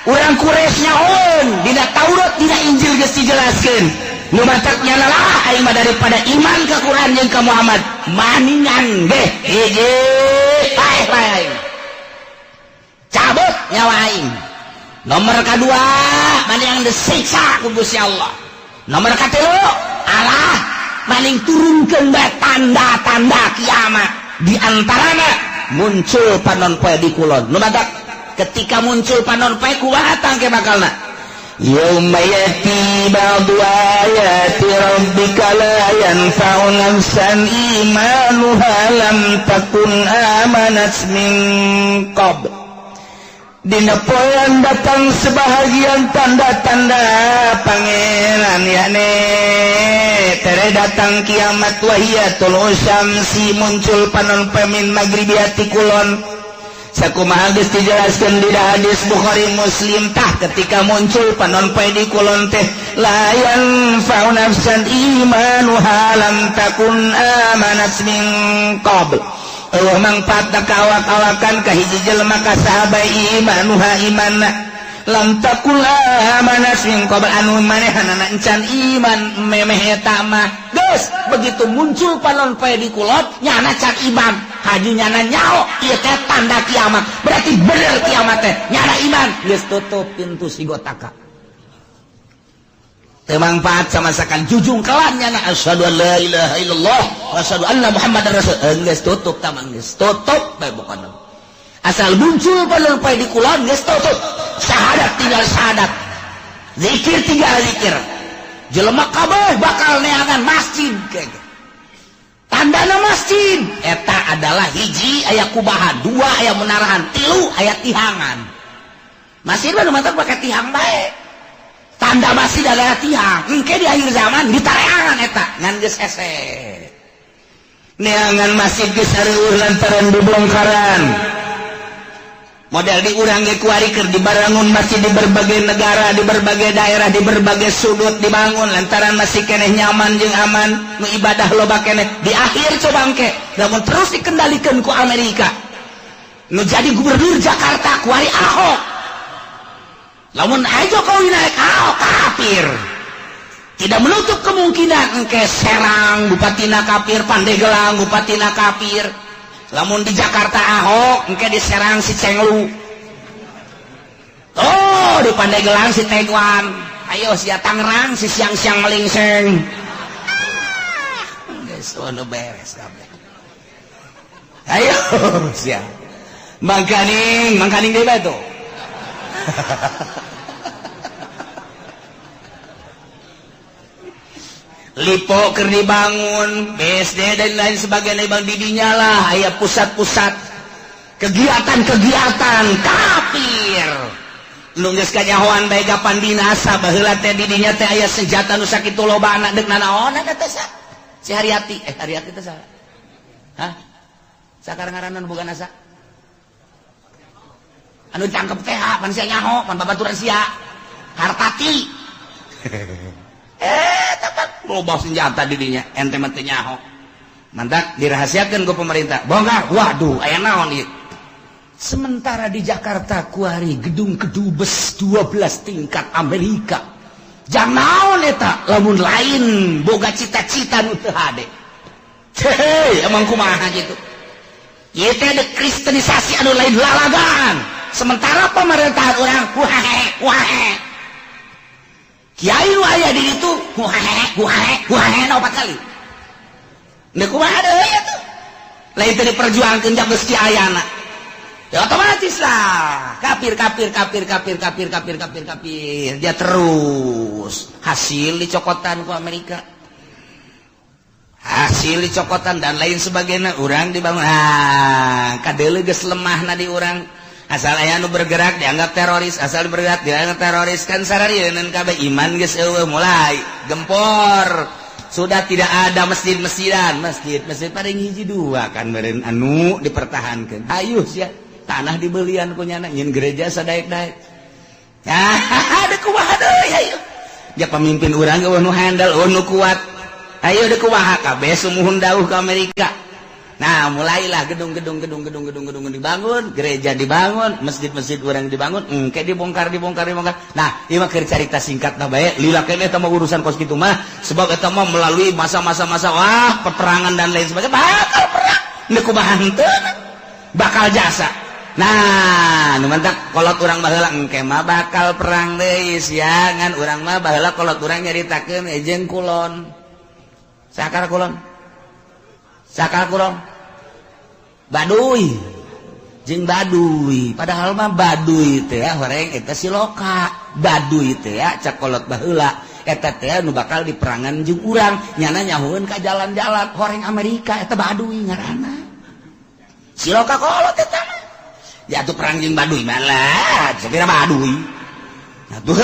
Speaker 1: urang Quraisy nyaon dina Taurat dina Injil geus dijelaskeun nu matak nyana lah aing mah daripada iman ka Quran jeung ka Muhammad maningan ge hiji lain cabut nyawa aing. Nomor kedua, maning disiksa ku Gusti Allah. Nomor katilu, Allah maning turunkeun bae tanda-tanda kiamat. Di antarana muncul panon poe di kulon. Nu badak ketika muncul panon poe kumaha tangke bakalna? Yauma yati ba'du ayati rabbika la yanfa'u nafsan imanuha lam takun amanat min qabl. dina poean datang sebahagian tanda-tanda pangeran yakni tere datang kiamat wahiyatul syamsi muncul panon pemin maghribiati kulon sakumaha geus dijelaskeun di hadis Bukhari Muslim tah ketika muncul panon poe di kulon teh layan fa'u nafsan imanuha lam takun amanat min qabl mangpaat awak-awakan ka hiji jelema ka sahabat imanuha imanna lam takul amanas min qabl anu manehanana encan iman memeh eta mah geus begitu muncul panon poe di kulot nyana can iman haji nyana nyao ieu teh tanda kiamat berarti bener kiamat teh nyana iman geus tutup pintu sigotaka teu mangpaat sama sakan jujung kelan nyana asyhadu an la ilaha illallah wa asyhadu anna muhammadar rasul geus tutup tamang geus tutup bae pokona asal muncul panon poe di kulon geus tutup syahadat tinggal syahadat zikir tinggal zikir jelema kabeh bakal neangan masjid tandana masjid eta adalah hiji aya kubahan dua aya menarahan tilu aya tihangan masjid mah mantap pake tihang bae tanda masjid adalah tiang engke di akhir zaman ditareangan eta ngan geus hese neangan masjid geus areueuh lantaran dibongkaran model di urang ge kuari keur dibangun masjid di berbagai negara di berbagai daerah di berbagai sudut dibangun lantaran masih keneh nyaman jeung aman nu ibadah loba keneh di akhir coba engke lamun terus dikendalikeun ku Amerika nu jadi gubernur Jakarta kuari Ahok lamun aya Jokowi naik Ahok kafir tidak menutup kemungkinan engke Serang bupatina kafir Pandeglang bupatina kafir lamun di Jakarta Ahok engke di Serang si Cenglu oh di Pandeglang si Tegwan ayo si Tangerang si siang-siang melingseng geus ono beres kabeh ayo sia mangkaning deui bae tuh Lipo keur dibangun BSD dan lain sebagainya bang didinya lah aya pusat-pusat kegiatan-kegiatan kafir nu geus kanyahoan bae kapan dinasa baheula teh didinya teh aya senjata nu sakitu loba anak deuk nanaon eta teh si Haryati Haryati teh saha hah sakar ngaranna nu boga nasa anu cangkep teh pan sia nyaho pan babaturan sia Hartati tepat loba senjata didinya ente mah teu nyaho mantak dirahasiakeun ku pemerintah bongkar waduh aya naon ieu sementara di Jakarta kuari gedung kedubes 12 tingkat Amerika jang naon eta lamun lain boga cita-cita nu teu hade hei emang kumaha gitu ieu teh de kristenisasi anu lain lalagaan sementara pemerintahan orang wahe kiai nu aya di ditu wahe na 4 kali da kumaha deui atuh lain teh diperjuangkeun jak geus kiayana ya otomatis lah kafir dia terus hasil dicokotan ku Amerika hasil dicokotan dan lain sebagainya urang dibangun kadeuleu geus lemahna di urang asal aya nu bergerak dianggap teroris asal bergerak dianggap teroris kan sararieun kabeh iman geus eueuh mulai gempor sudah tidak ada masjid-masjidan masjid paling hiji dua kan beureun anu dipertahankeun ayo sia tanah dibelian ku nyana nyin gereja sadaek-daek ada kumaha deui ayo ya pemimpin urang eueuh nu handal nu kuat ayo deuk kumaha kabeh sumuhun dawuh ke Amerika. Nah mulailah gedung-gedung dibangun, gereja dibangun, masjid-masjid orang dibangun, kayak dibongkar. Nah ini mah cerita singkat nah baik, lila kene eta mah urusan kos kitu mah, sebab eta mah melalui masa-masa wah peperangan dan lain sebagainya, bakal perang, ini kumaha henteu, bakal jasa. Nah, nu mantak kolot urang baheula engke mah bakal perang deui sia ngan urang mah baheula kolot urang nyaritakeun ejen kulon. Sakar kulon. Baduy jeung baduy padahal mah baduy teh horeng eta siloka baduy teh cak kolot baheula eta teh nu bakal diperangan jeung urang nyana nyahoeun ka jalan-jalan horeng Amerika eta baduy ngaranna siloka kolot eta mah ya tuh perang jeung Baduy malah sepira Baduy atuh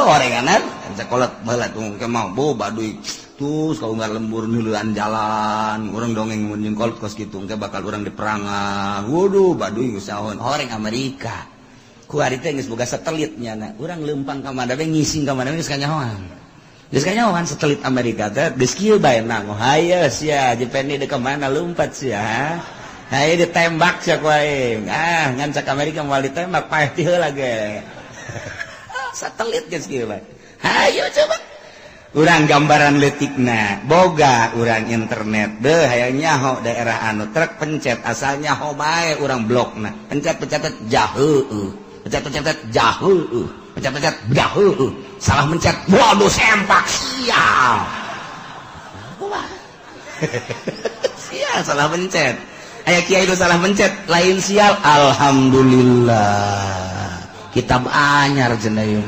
Speaker 1: orenganan sekolah baheula tuh ke mau Baduy terus kalau nggak lembur nuluan jalan orang dongeng mun kolot kos gitu engke bakal orang diperangan waduh Baduy usahawan orang Amerika ku ari teh geus boga satelitnya na urang leumpang ka mana we ngising ka mana geus kanyahoan satelit Amerika teh geus kieu bae nang haye sia jepeni de ka mana lompat sia haye ditembak sia ku aing ngan sak Amerika moal ditembak paeh ti heula ge satelit geus kieu bae hayo coba urang gambaran letikna boga urang internet deh hayang nyaho daerah anu trek pencet asal nyaho bae urang blokna pencet jaheueuh pencet jaheueuh pencet jaheueuh salah mencet waduh sempak sial sial salah mencet aya kiai nu salah mencet lain sial alhamdulillah kitab anyar cenah ieu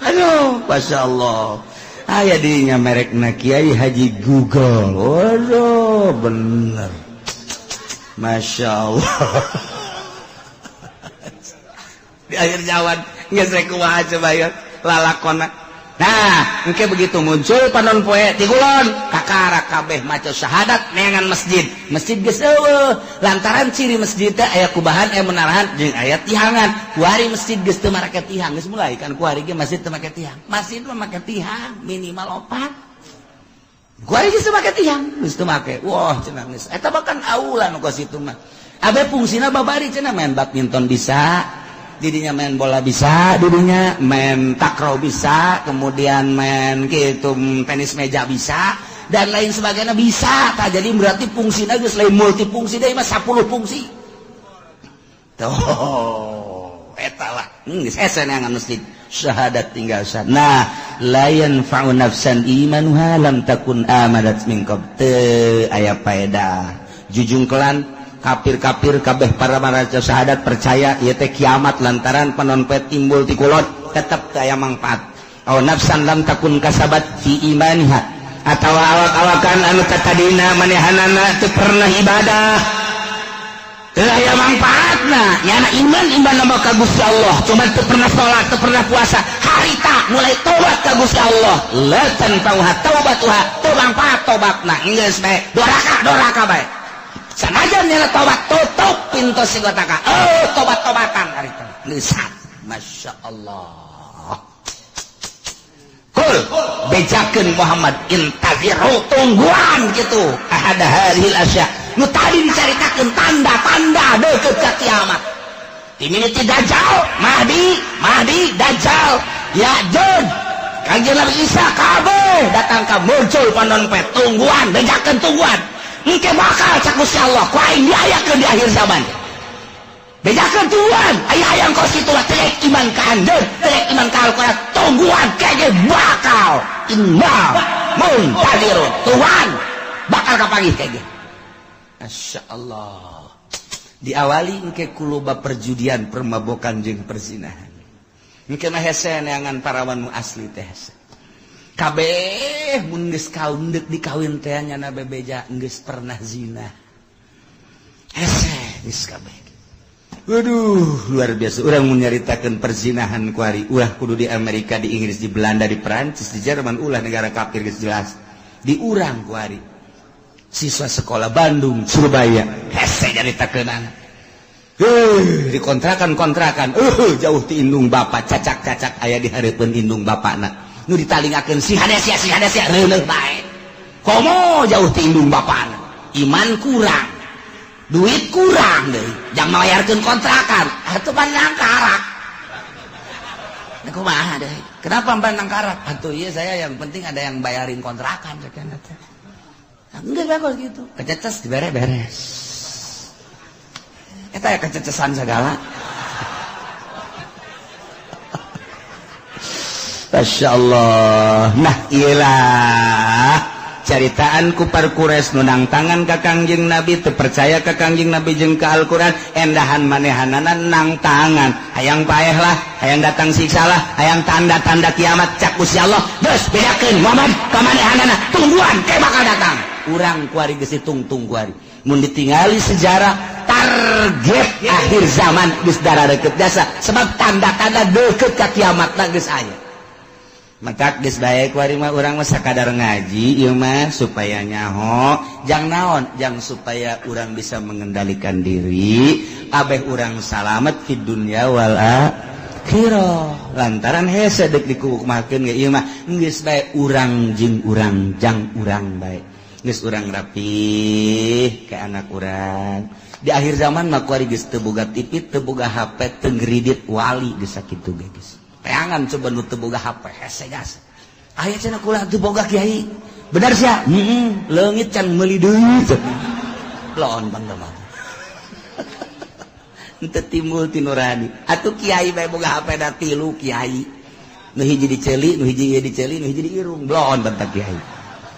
Speaker 1: aduh, Masya Allah aya dinya merekna Kiai Haji Google waduh bener Masya Allah di akhir jawan nggak saya kumaha coba ya lalakona nah engke begitu muncul panon poe ti kulon kakara kabeh maca syahadat neangan masjid geus eueuh lantaran ciri masjid teh aya kubahan aya menarahan jeung aya tihangan kuari masjid geus teu make tihang geus mulai kan kuari ge masjid teu make tihang masjid mah make tihang minimal 4 kuari geus teu make tihang geus teu make wah cenah geus eta bakan aula nu ka situ mah abe fungsina babari cenah main badminton bisa didinya main bola bisa, didinya main takraw bisa, kemudian main gitu tenis meja bisa, dan lain sebagainya bisa. Tak jadi berarti fungsinya geus lain multifungsi deh mah 10 fungsi. Tuh, eta lah. Geus esen yang masjid syahadat tinggal syahadat. Nah, la yanfa'u nafsan imanuha lam takun amadat min qabl. Teu aya faedah. Jujungkelan kafir-kafir kabeh para maca syahadat percaya ieu teh kiamat lantaran panonpet timbul ti kulon tetep teu aya mangpaat. Aw nafsan lam takun kasabat fi imaniha atawa awak-awakan anu tatadina manehanana teu pernah ibadah teu aya mangpaatna nyana iman nama ka Gusti Allah cuma teu pernah salat teu pernah puasa harita mulai tobat ka Gusti Allah la tanfa'uha taubatuha teu mangpaat tobatna geus bae doraka bae sanajan nyala tobat tutup pintu sigotaka tobat-tobatan hari itu lisat Masya Allah kul bejakeun Muhammad intaziru tungguan gitu ahada hadhil asya nu tadi dicaritakeun tanda-tanda deukeut ka kiamat timiniti dajjal mahdi dajjal ya'juj kanjeng Nabi Isa kabeh datang ka muncul panonpet tungguan bejakeun tungguan engke bakal cak Gusti Allah ku aing diayakeun di akhir zaman bejakeun tungguan aya hayang kos kitu mah terek iman ka anjeun terek iman ka Al-Qur'an tungguan kege bakal imam muntadirun Tuhan bakal kapanggih kege Masya Allah diawali engke kuluba perjudian permabokan jeung perzinahan engke mah hese neangan parawan nu asli teh kabeh mun geus kaum deuk dikawin teh nyana bebeja geus pernah zina hese geus kabeh waduh luar biasa urang mun nyaritakeun perzinahan ku ari ulah kudu di Amerika di Inggris di Belanda di Perancis di Jerman ulah negara kafir geus jelas di urang ku ari siswa sekolah Bandung Surabaya hese nyaritakeunana di kontrakan jauh ti indung bapak cacak aya di hareupeun indung bapakna nu ditalingakeun si hadesia reuleuh bae komo jauh ti indung bapana iman kurang duit kurang deui jang malayarkeun kontrakan atuh bandang karak kumaha deui kenapa bandang karak atuh ieu saya yang penting ada yang bayarin kontrakan sakana teh enggak bagus gitu kececes dibere-beres eta ya kececesan segala Masya Allah. Nah iyalah caritaan kupar kures nunang tangan ka Kangjeng Nabi teu percaya ka Kangjeng Nabi jeung ka Al-Qur'an endahan manehanana nang tangan hayang paeh lah hayang datang siksa lah hayang tanda-tanda kiamat cak Gusti Allah geus bedakeun Muhammad ka manehanana tungguan ke bakal datang urang kuari geus tungtung kuari mun ditingali sejarah target akhir zaman geus darareukeup jasa sebab tanda-tanda deukeut ka kiamatna geus aya maka geus bae kuari mah urang mah sakadar ngaji ieu mah supaya nyaho jang naon jang supaya urang bisa mengendalikan diri abeh urang salamet fid dunya wal akhirah lantaran hese deuk dikukumakeun ge ieu mah geus bae urang jeung urang jang urang bae geus urang rapih ke anak urang di akhir zaman mah kuari geus teu boga TV teu boga HP teu ngridit wali geus sakitu ge geus teangan coba nu teu boga HP hese gas aya cenah kulah teu boga kiai bener sia leungit can meuli deui laon bangga teu timbul ti nurani atuh kiai bae boga HP da 3 kiai nu hiji diceuli nu hiji diceuli nu hiji diirung laon bantah kiai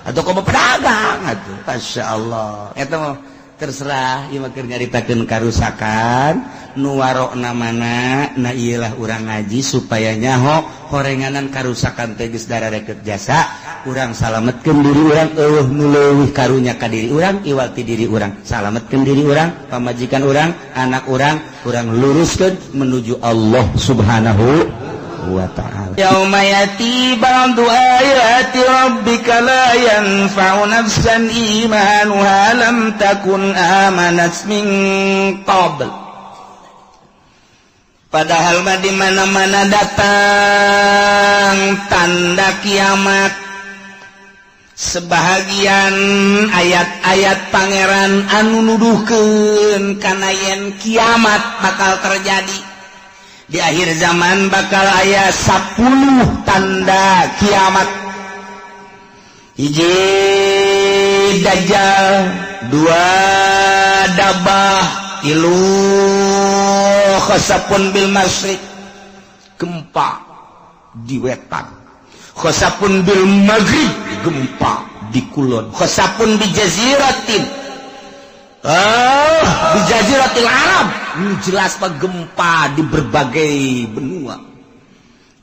Speaker 1: atuh komo pedagang atuh masyaallah eta mah terserah ieu mah keur nyaritakeun karusakan nu warokna mana na ieulah urang ngaji supaya nyaho horenganan karusakan teh geus darareukeup jasa urang salametkeun diri urang eueuh nu leuwih karunya ka diri urang iwal ti diri urang salametkeun diri urang pamajikan urang anak urang urang luruskeun menuju Allah Subhanahu wa ta'ala yauma yati ba'du ayati rabbika la yanfa'u nafsan imanuha lam takun amanat min qabl padahal mah di mana-mana datang tanda kiamat sebahagian ayat-ayat pangeran anu nuduhkeun kana yen kiamat bakal terjadi di akhir zaman bakal aya 10 tanda kiamat hiji dajjal 2 dabah 3 khasapun bil masyriq gempa di wetan khasapun bil maghrib gempa di kulon khasapun bi jaziratin di jaziratil Arab jelas pak gempa di berbagai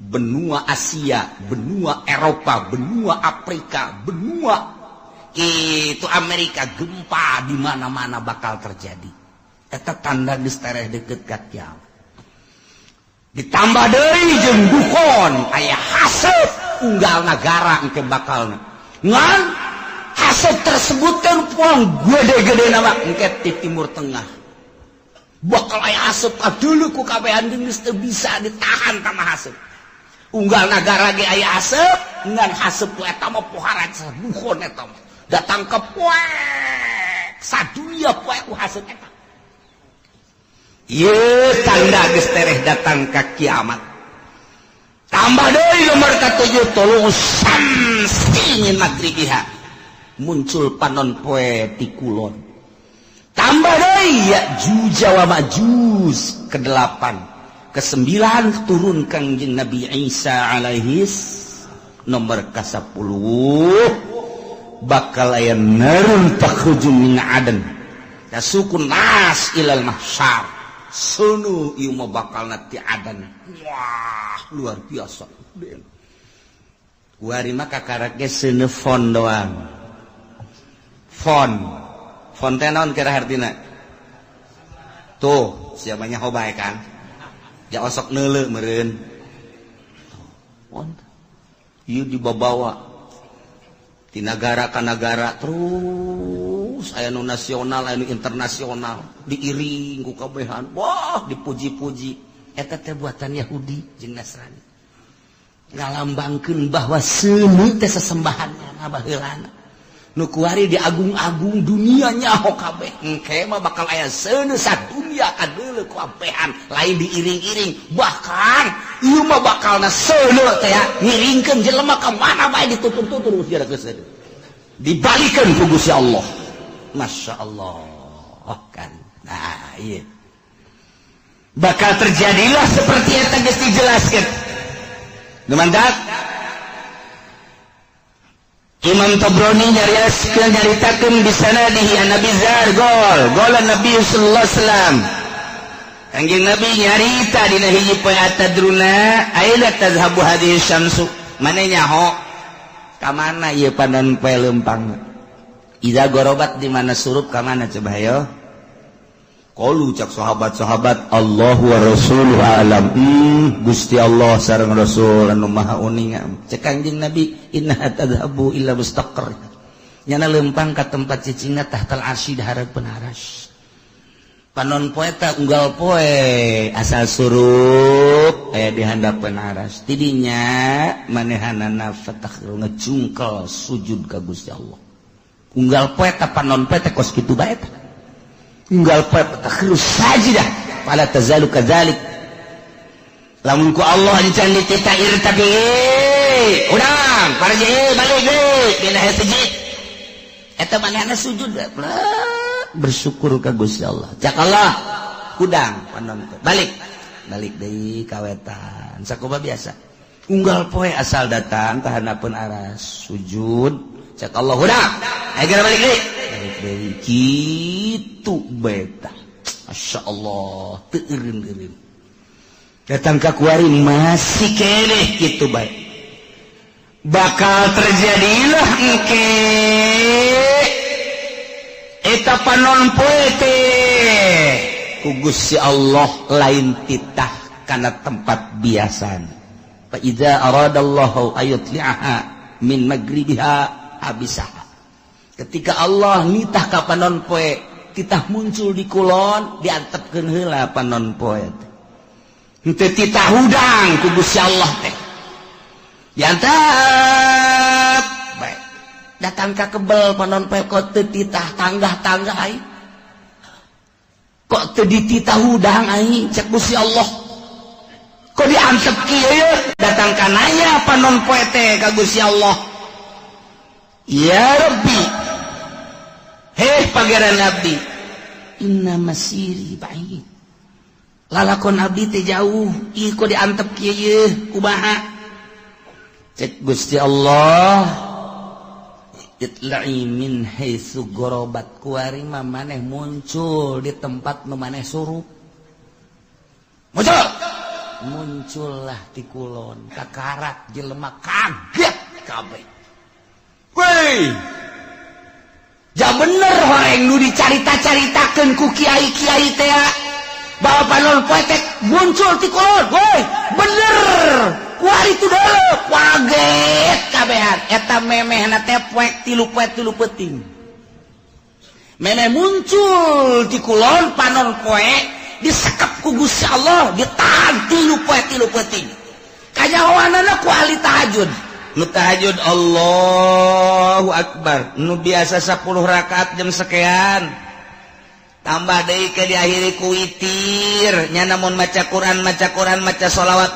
Speaker 1: benua Asia benua Eropa benua Afrika benua itu Amerika gempa di mana-mana bakal terjadi eta tanda geus tereh deukeut ka kiamat ditambah deui jeung dukon aya haseup unggal nagara engke bakalna ngan haseup tersebut kan puang gede-gede nama engke di timur tengah bakal aya haseup adeuleu ku kabehan geus teu bisa ditahan tama haseup unggal nagara ge aya haseup ngan haseup eta mah pohara dukon eta datang ke poek sadunia poek ku haseup eta ieu tanda geus tereh datang ka kiamat tambah deui nomor ka-7 tuluh samsi min magribiha muncul panon poe ti kulon tambah deui Ya'juj wa Ma'juj ke-8 ke-9 turun Kangjeng Nabi Isa alaihis nomor ka-10 bakal aya narun takhruju min adan tasukun nas ilal mahsyar sunu ieu mah bakal ti adan wah luar biasa kuari mah kakarake seuneu fon doang fon teh naon kira hartina tuh siapanya hobae kan ja osok neuleu meureun fon ieu dibawa ti negara ka negara terus aya nu nasional aya nu internasional diiring ku kabehan wah dipuji-puji eta teh buatan Yahudi jeung Nasrani ngalambangkeun bahwa seuneu teh sesembahanna baheulana nu kuari diagung-agung dunia nyaho kabeh engke mah bakal aya seuneu sadunya kadeuleu ku kabehan lain diiring-iring bahkan ieu mah bakalna seuneu teh ngiringkeun jelema ka mana bae ditutur-tutur usir geus dibalikeun ku Gusti Allah Masya Allah kan nah iya bakal terjadilah seperti yang tadi dijelaskan gemandak Imam Tabrani nyaritakeun di sanadihi an Nabi Zar gol Nabi sallallahu alaihi wasallam Kangjeng Nabi nyarita dina hiji poe atadruna aina tazhabu hadhihi syamsu maneh nyaho ka mana ieu panon poe leumpang Ida gorobat di mana surup ka mana coba ayo. Qalu cak sahabat-sahabat Allahu wa rasuluhu a'lam. Gusti Allah sareng Rasul anu maha uning. Cek Kanjeng Nabi inna tadhabu illa mustaqar. Nyana lempang ka tempat cicingna tahtal arsy dihareupeun aras. Panon poe ta unggal poe asal surup aya di handapeun aras. Tidinya manehanana fatakhiru ngejungkel sujud ka Gusti Allah. Unggal poe ta panon poe teh kos kitu bae ta. Unggal poe fatakhiru sajidah fala tazalu kadzalik. Lamun ku Allah encan ditita ieu tapi urang parje balik deui dina hiji. Eta manehna sujud bersyukur ka Gusti Allah. Cak Allah kudang panon balik deui ka wetan. Sakumaha biasa. Unggal poe asal datang ka handapeun aras sujud. Cak Allah hudang. Ayeuna balik deui. Kitu beta. Masyaallah teu eureun-eureun. Datang ka kuari masih keneh kitu bae. Bakal terjadilah engke eta panon poe teh ku Gusti Allah lain titah kana tempat biasan. Fa idza aradallahu ayutli'aha min magribiha abisaha. Ketika Allah nitah ka panon poe titah muncul di kulon diantepkeun heula panon poe teh. Henteu titah hudang ku Gusti Allah teh. Diantep bae. Datang ka kebel panon poe kok teu titah tanggah-tanggah ai. Kok teu dititah hudang ai cek Gusti Allah. Kok diantep kieu datang ka nanya panon poe teh ka Gusti Allah. Ya Rabbi. Heh pangeran abdi. Inna masiri ba'id. Lalakon abdi teh jauh, ieu kok diantep kieu kumaha? Cek Gusti Allah itla'i min haitsu gorobat kuari mah maneh muncul di tempat nu maneh surup. Muncullah ti kulon kakarak jelema kaget kabeh. Woi. Ja bener horeng nu dicarita-caritakeun ku kiai-kiai teh. Bahwa panon poe teh muncul ti kulon. Woi, bener. Kuari itu dulu kaget kabehan eta memehna teh poek tilu peuting. Memeh muncul di kulon panon poe disekep ku Gusti Allah ditahan tilu peuting. Kanyahoanana ku ahli tahajud. Nu tahajud Allahu Akbar. Nu biasa 10 rakaat jam sekian. Tambah deui ke diakhiri ku witir nya namun maca Quran maca sholawat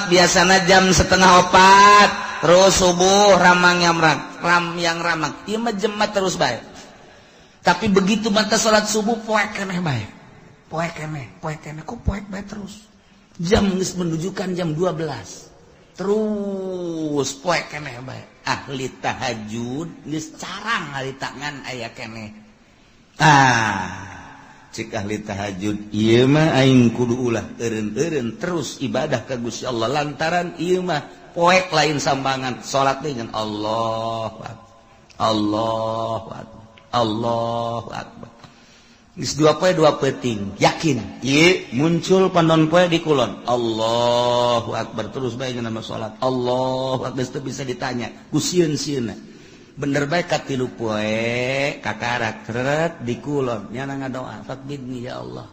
Speaker 1: biasana jam 3:30 terus subuh ramang yang ramang ieu mah jemaat terus bae tapi begitu mata salat subuh poek keneh bae poek keneh kok poek bae terus jam geus menunjukkan jam 12 terus poek keneh bae ahli tahajud geus carang hari tangan aya keneh cik ahli tahajud ieu mah aing kudu ulah eureun-eureun terus ibadah ka Gusti Allah lantaran ieu mah poek lain sambangan salat dengan Allahu Akbar geus dua poe dua peuting yakin ieu muncul panon poe di kulon Allahu Akbar terus bae nama salat Allahu Akbar teu bisa ditanya ku sieun-sieunna bener baik katilu poe kakarak ret di kulon nya ngadoa fakbidni ya Allah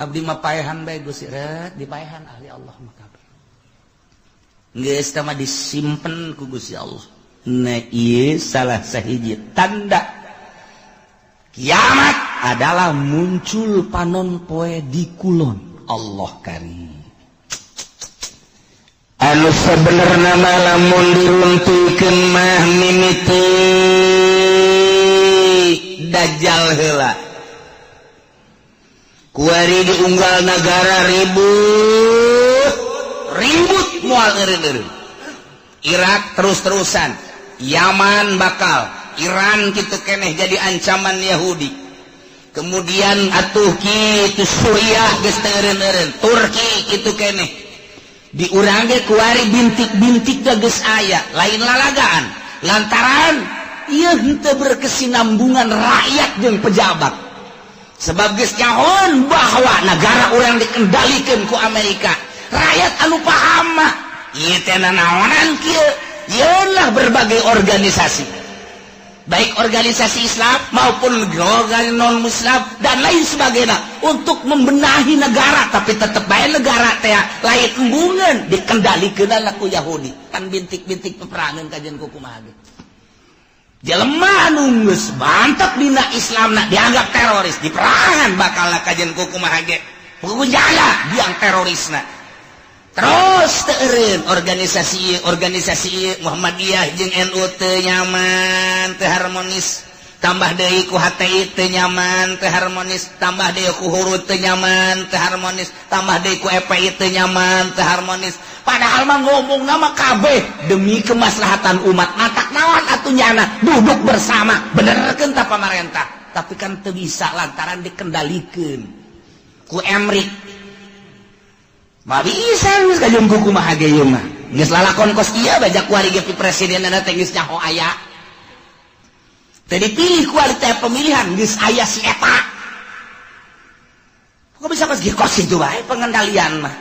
Speaker 1: abdi mah paehan bae Gusti ret dipaehan ahli Allah mah kabeh geus teh mah disimpen ku Gusti Allah na ieu salah sahiji tanda kiamat adalah muncul panon poe di kulon Allah karim anu sebenarnya mah lamun diruntuikeun mah mimiti dajjal heula kuari di unggal negara ribut moal eureun-eureun Irak terus-terusan Yaman bakal Iran kitu keneh jadi ancaman Yahudi kemudian atuh kitu Suriah geus teu eureun-eureun Turki kitu keneh di urang ge kuari bintik-bintik geus aya lain lalagaan lantaran ieu henteu berkesinambungan rakyat jeung pejabat. Sebab geus nyahoan bahwa negara urang dikendalikeun ku Amerika. Rakyat anu paham mah ieu teh naonan kieu? Ialah berbagai organisasi. Baik organisasi Islam maupun organisasi non-Muslim dan lain sebagainya untuk membenahi negara, tapi tetap bae negara teh lain embungeun dikendalikeun ku Yahudi. Kan bintik-bintik peperangan kajian kumaha ge. Jelema anu geus mantep dina Islamna dianggap teroris, diperangan bakalna kajian kumaha ge. Pokoknya diang terorisna. Terus teureun organisasi Muhammadiyah jeung NU teu nyaman, teu harmonis. Tambah deui ku HTI teu nyaman, teu harmonis. Tambah deui ku Hurut teu nyaman, teu harmonis. Tambah deui ku FPI teu nyaman, teu harmonis. Padahal mah ngomong nama kabeh demi kemaslahatan umat. Matak naon atuh nyana duduk bersama benerkeun ta pamarentah. Tapi kan teu bisa lantaran dikendalikeun ku Emrik. Mah bisa geus kajung kumaha ge ieu mah. Geus lalakon kos ieu bajak kuari ge presidenna teh geus nyaho aya. Teu dipilih ku ari teh pemilihan geus aya si eta. Kok bisa pas ge kos itu bae pengendalian mah.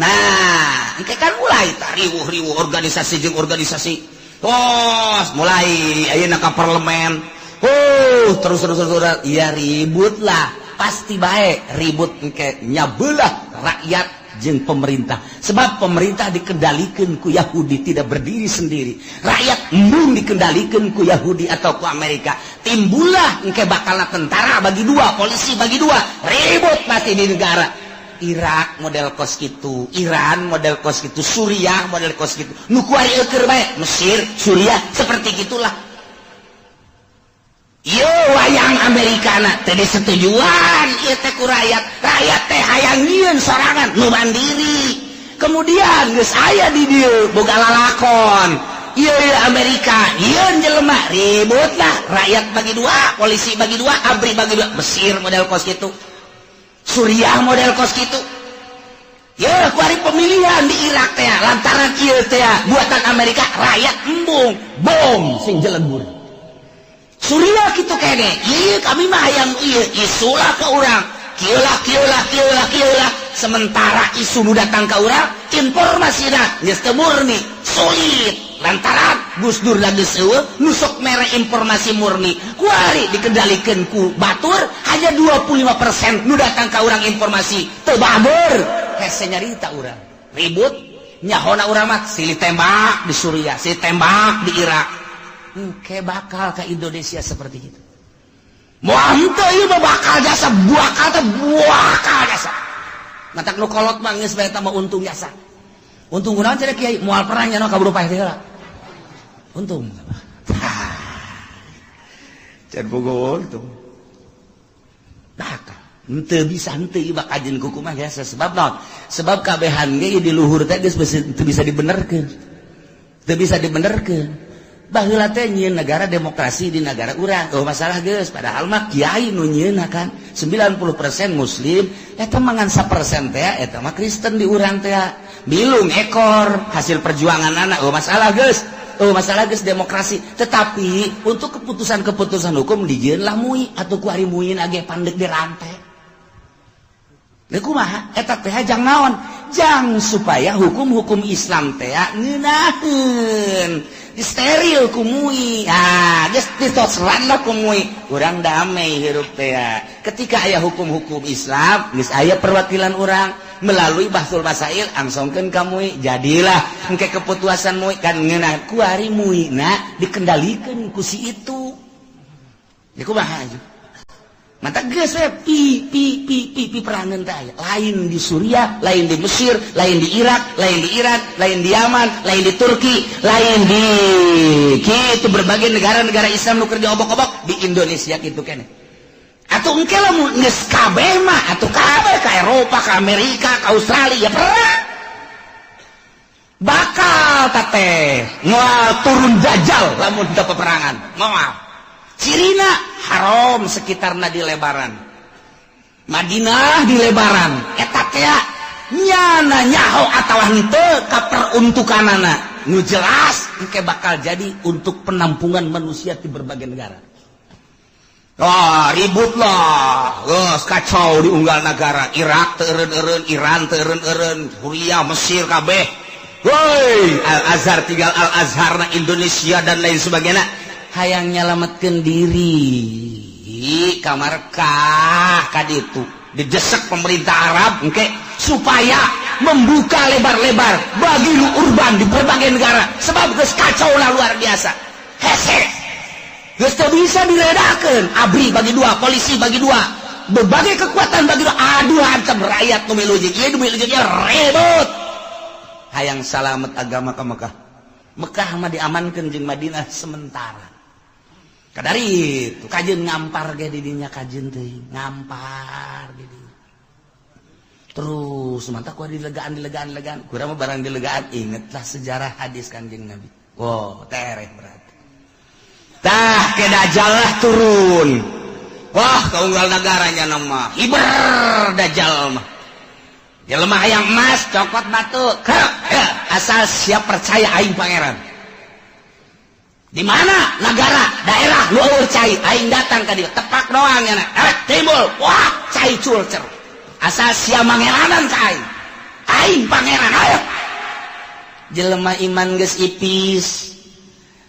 Speaker 1: Nah, engke kan mulai riwuh-riwuh organisasi jeung organisasi. Tos mulai ayeuna ka parlemen. Terus iya ribut lah. Pasti bae ribut engke nyabelah rakyat jeung pemerintah. Sebab pemerintah dikendalikeun ku Yahudi, tidak berdiri sendiri. Rakyat embung dikendalikeun ku Yahudi atau ku Amerika. Timbullah engke bakalna tentara bagi dua, polisi bagi dua. Ribut mati di negara. Irak model kos kitu, Iran model kos kitu, Suriah model kos kitu. Nu kuari eukeur bae, Mesir, Suriah seperti gitulah. Ieu wayang Amerikana teh disetujuan ieu teh ku rakyat. Rakyat teh hayang nyieun sorangan nu mandiri. Kemudian geus aya di dieu boga lalakon. Ieu Amerika, ieu jelema ribut lah. Rakyat bagi dua, polisi bagi dua, ABRI bagi dua. Mesir model kos kitu. Suriah model kos gitu. Ya, kuari pemilihan di Irak teh lantaran ieu teh buatan Amerika, rakyat embung, bom sing jelebur. Suriah kitu kene. Ieu kami mah hayang ieu isulah ke urang. Kieulah. Sementara isu nu datang ka urang, informasina geus teu murni, sulit. Lantaran Gus Dur lagi seueuh nu sok mere informasi murni. Kuari dikendalikeun ku batur hanya 25% nu datang ka urang informasi teu baber. Hese nyarita urang. Ribut nyahona urang mah silih tembak di Suriah, silih tembak di Irak. Engke bakal ka Indonesia seperti itu. Moal henteu ieu mah bakal jasa buakal jasa. Matak nu kolot mah geus bae eta mah untung jasa. Untung kunaon cenah Kiai moal perang nya ka Buru Pah teh heula. Untung. Can boga untung. Bakal henteu bisa henteu ieu bak kajen ku kumaha biasa sebab naon? Sebab kabehan ge di luhur teh geus teu bisa dibenerkeun. Teu bisa dibenerkeun. Baheula teh nyieun negara demokrasi di negara urang. Oh masalah geus padahal mah kiai nu nyieunna kan 90% muslim eta mangan 1% teh eta mah Kristen di urang teh. Bilung ekor hasil perjuangan anak. Oh masalah geus. Oh masalah geus demokrasi. Tetapi untuk keputusan-keputusan hukum dijieun lah mui atuh ku ari muin age pandeg dirantai. Lha kumaha? Eta teh jang naon? Jang supaya hukum-hukum Islam teh ngeunaheun. Steril ku mui. Geus ditosran lah ku mui. Urang damai hirup teh. Ketika aya hukum-hukum Islam, geus aya perwakilan urang melalui bahsul masail angsongkeun ka mui. Jadilah engke keputusan mui kan ngeunah ku ari muina dikendalikeun ku si itu. Ya kumaha atuh? Mata geus pi perangan teh lain di Suriah, lain di Mesir, lain di Irak, lain di Iran, lain di Yaman, lain di Turki, lain di kitu berbagai negara-negara Islam nu keur diobok-obok di Indonesia kitu keneh. Atuh engke lamun geus kabeh mah atuh kabeh ka Eropa, ka Amerika, ka Australia ya perang. Bakal teh moal turun dajjal lamun teu peperangan. Moal. Cirina haram sekitarna di lebaran. Madinah di lebaran. Eta teh nyana nyaho atawa henteu ka peruntukanana. Nu jelas engke bakal jadi untuk penampungan manusia di berbagai negara. Oh, ribut lah. Kacau di unggal negara. Irak teureun-eureun, Iran teureun-eureun, Suriah, Mesir kabeh. Woi, Al-Azhar tinggal Al-Azhar na Indonesia dan lain sebagainya. Hayang nyalametkeun diri. Kamarkah kaditu. Didesak pemerintah Arab engke supaya membuka lebar-lebar bagi urban di berbagai negara. Sebab geus kacau lah luar biasa. Hese. Geus teu bisa diledakeun. ABRI bagi dua, polisi bagi dua, berbagai kekuatan bagi dua. Aduh hancam rakyat nu milu jeung ieu nu milu jeung ieu ribut. Hayang salamet agama ka Mekah. Mekah mah diamankeun jeung Madinah sementara. Kadari itu kajeun ngampar ge di dinya kajeun teuing, ngampar di dinya. Terus mantap ku dilegaan. Kurang mah barang dilegaan ingetlah sejarah hadis Kanjeng Nabi. Wow, tereh berarti. Tah ke Dajjal lah turun. Wah, kaunggal negaranya nama hiber Dajjal mah. Jelema hayang emas, cokot batu. Asal siap percaya aing pangeran. Di mana negara, daerah lu cai, aing datang ka dieu. Tepak doang nya. Timbul. Wah, cai culcer. Asal siap mangeranan ka aing. Aing pangeran, ayo. Jelema iman geus ipis.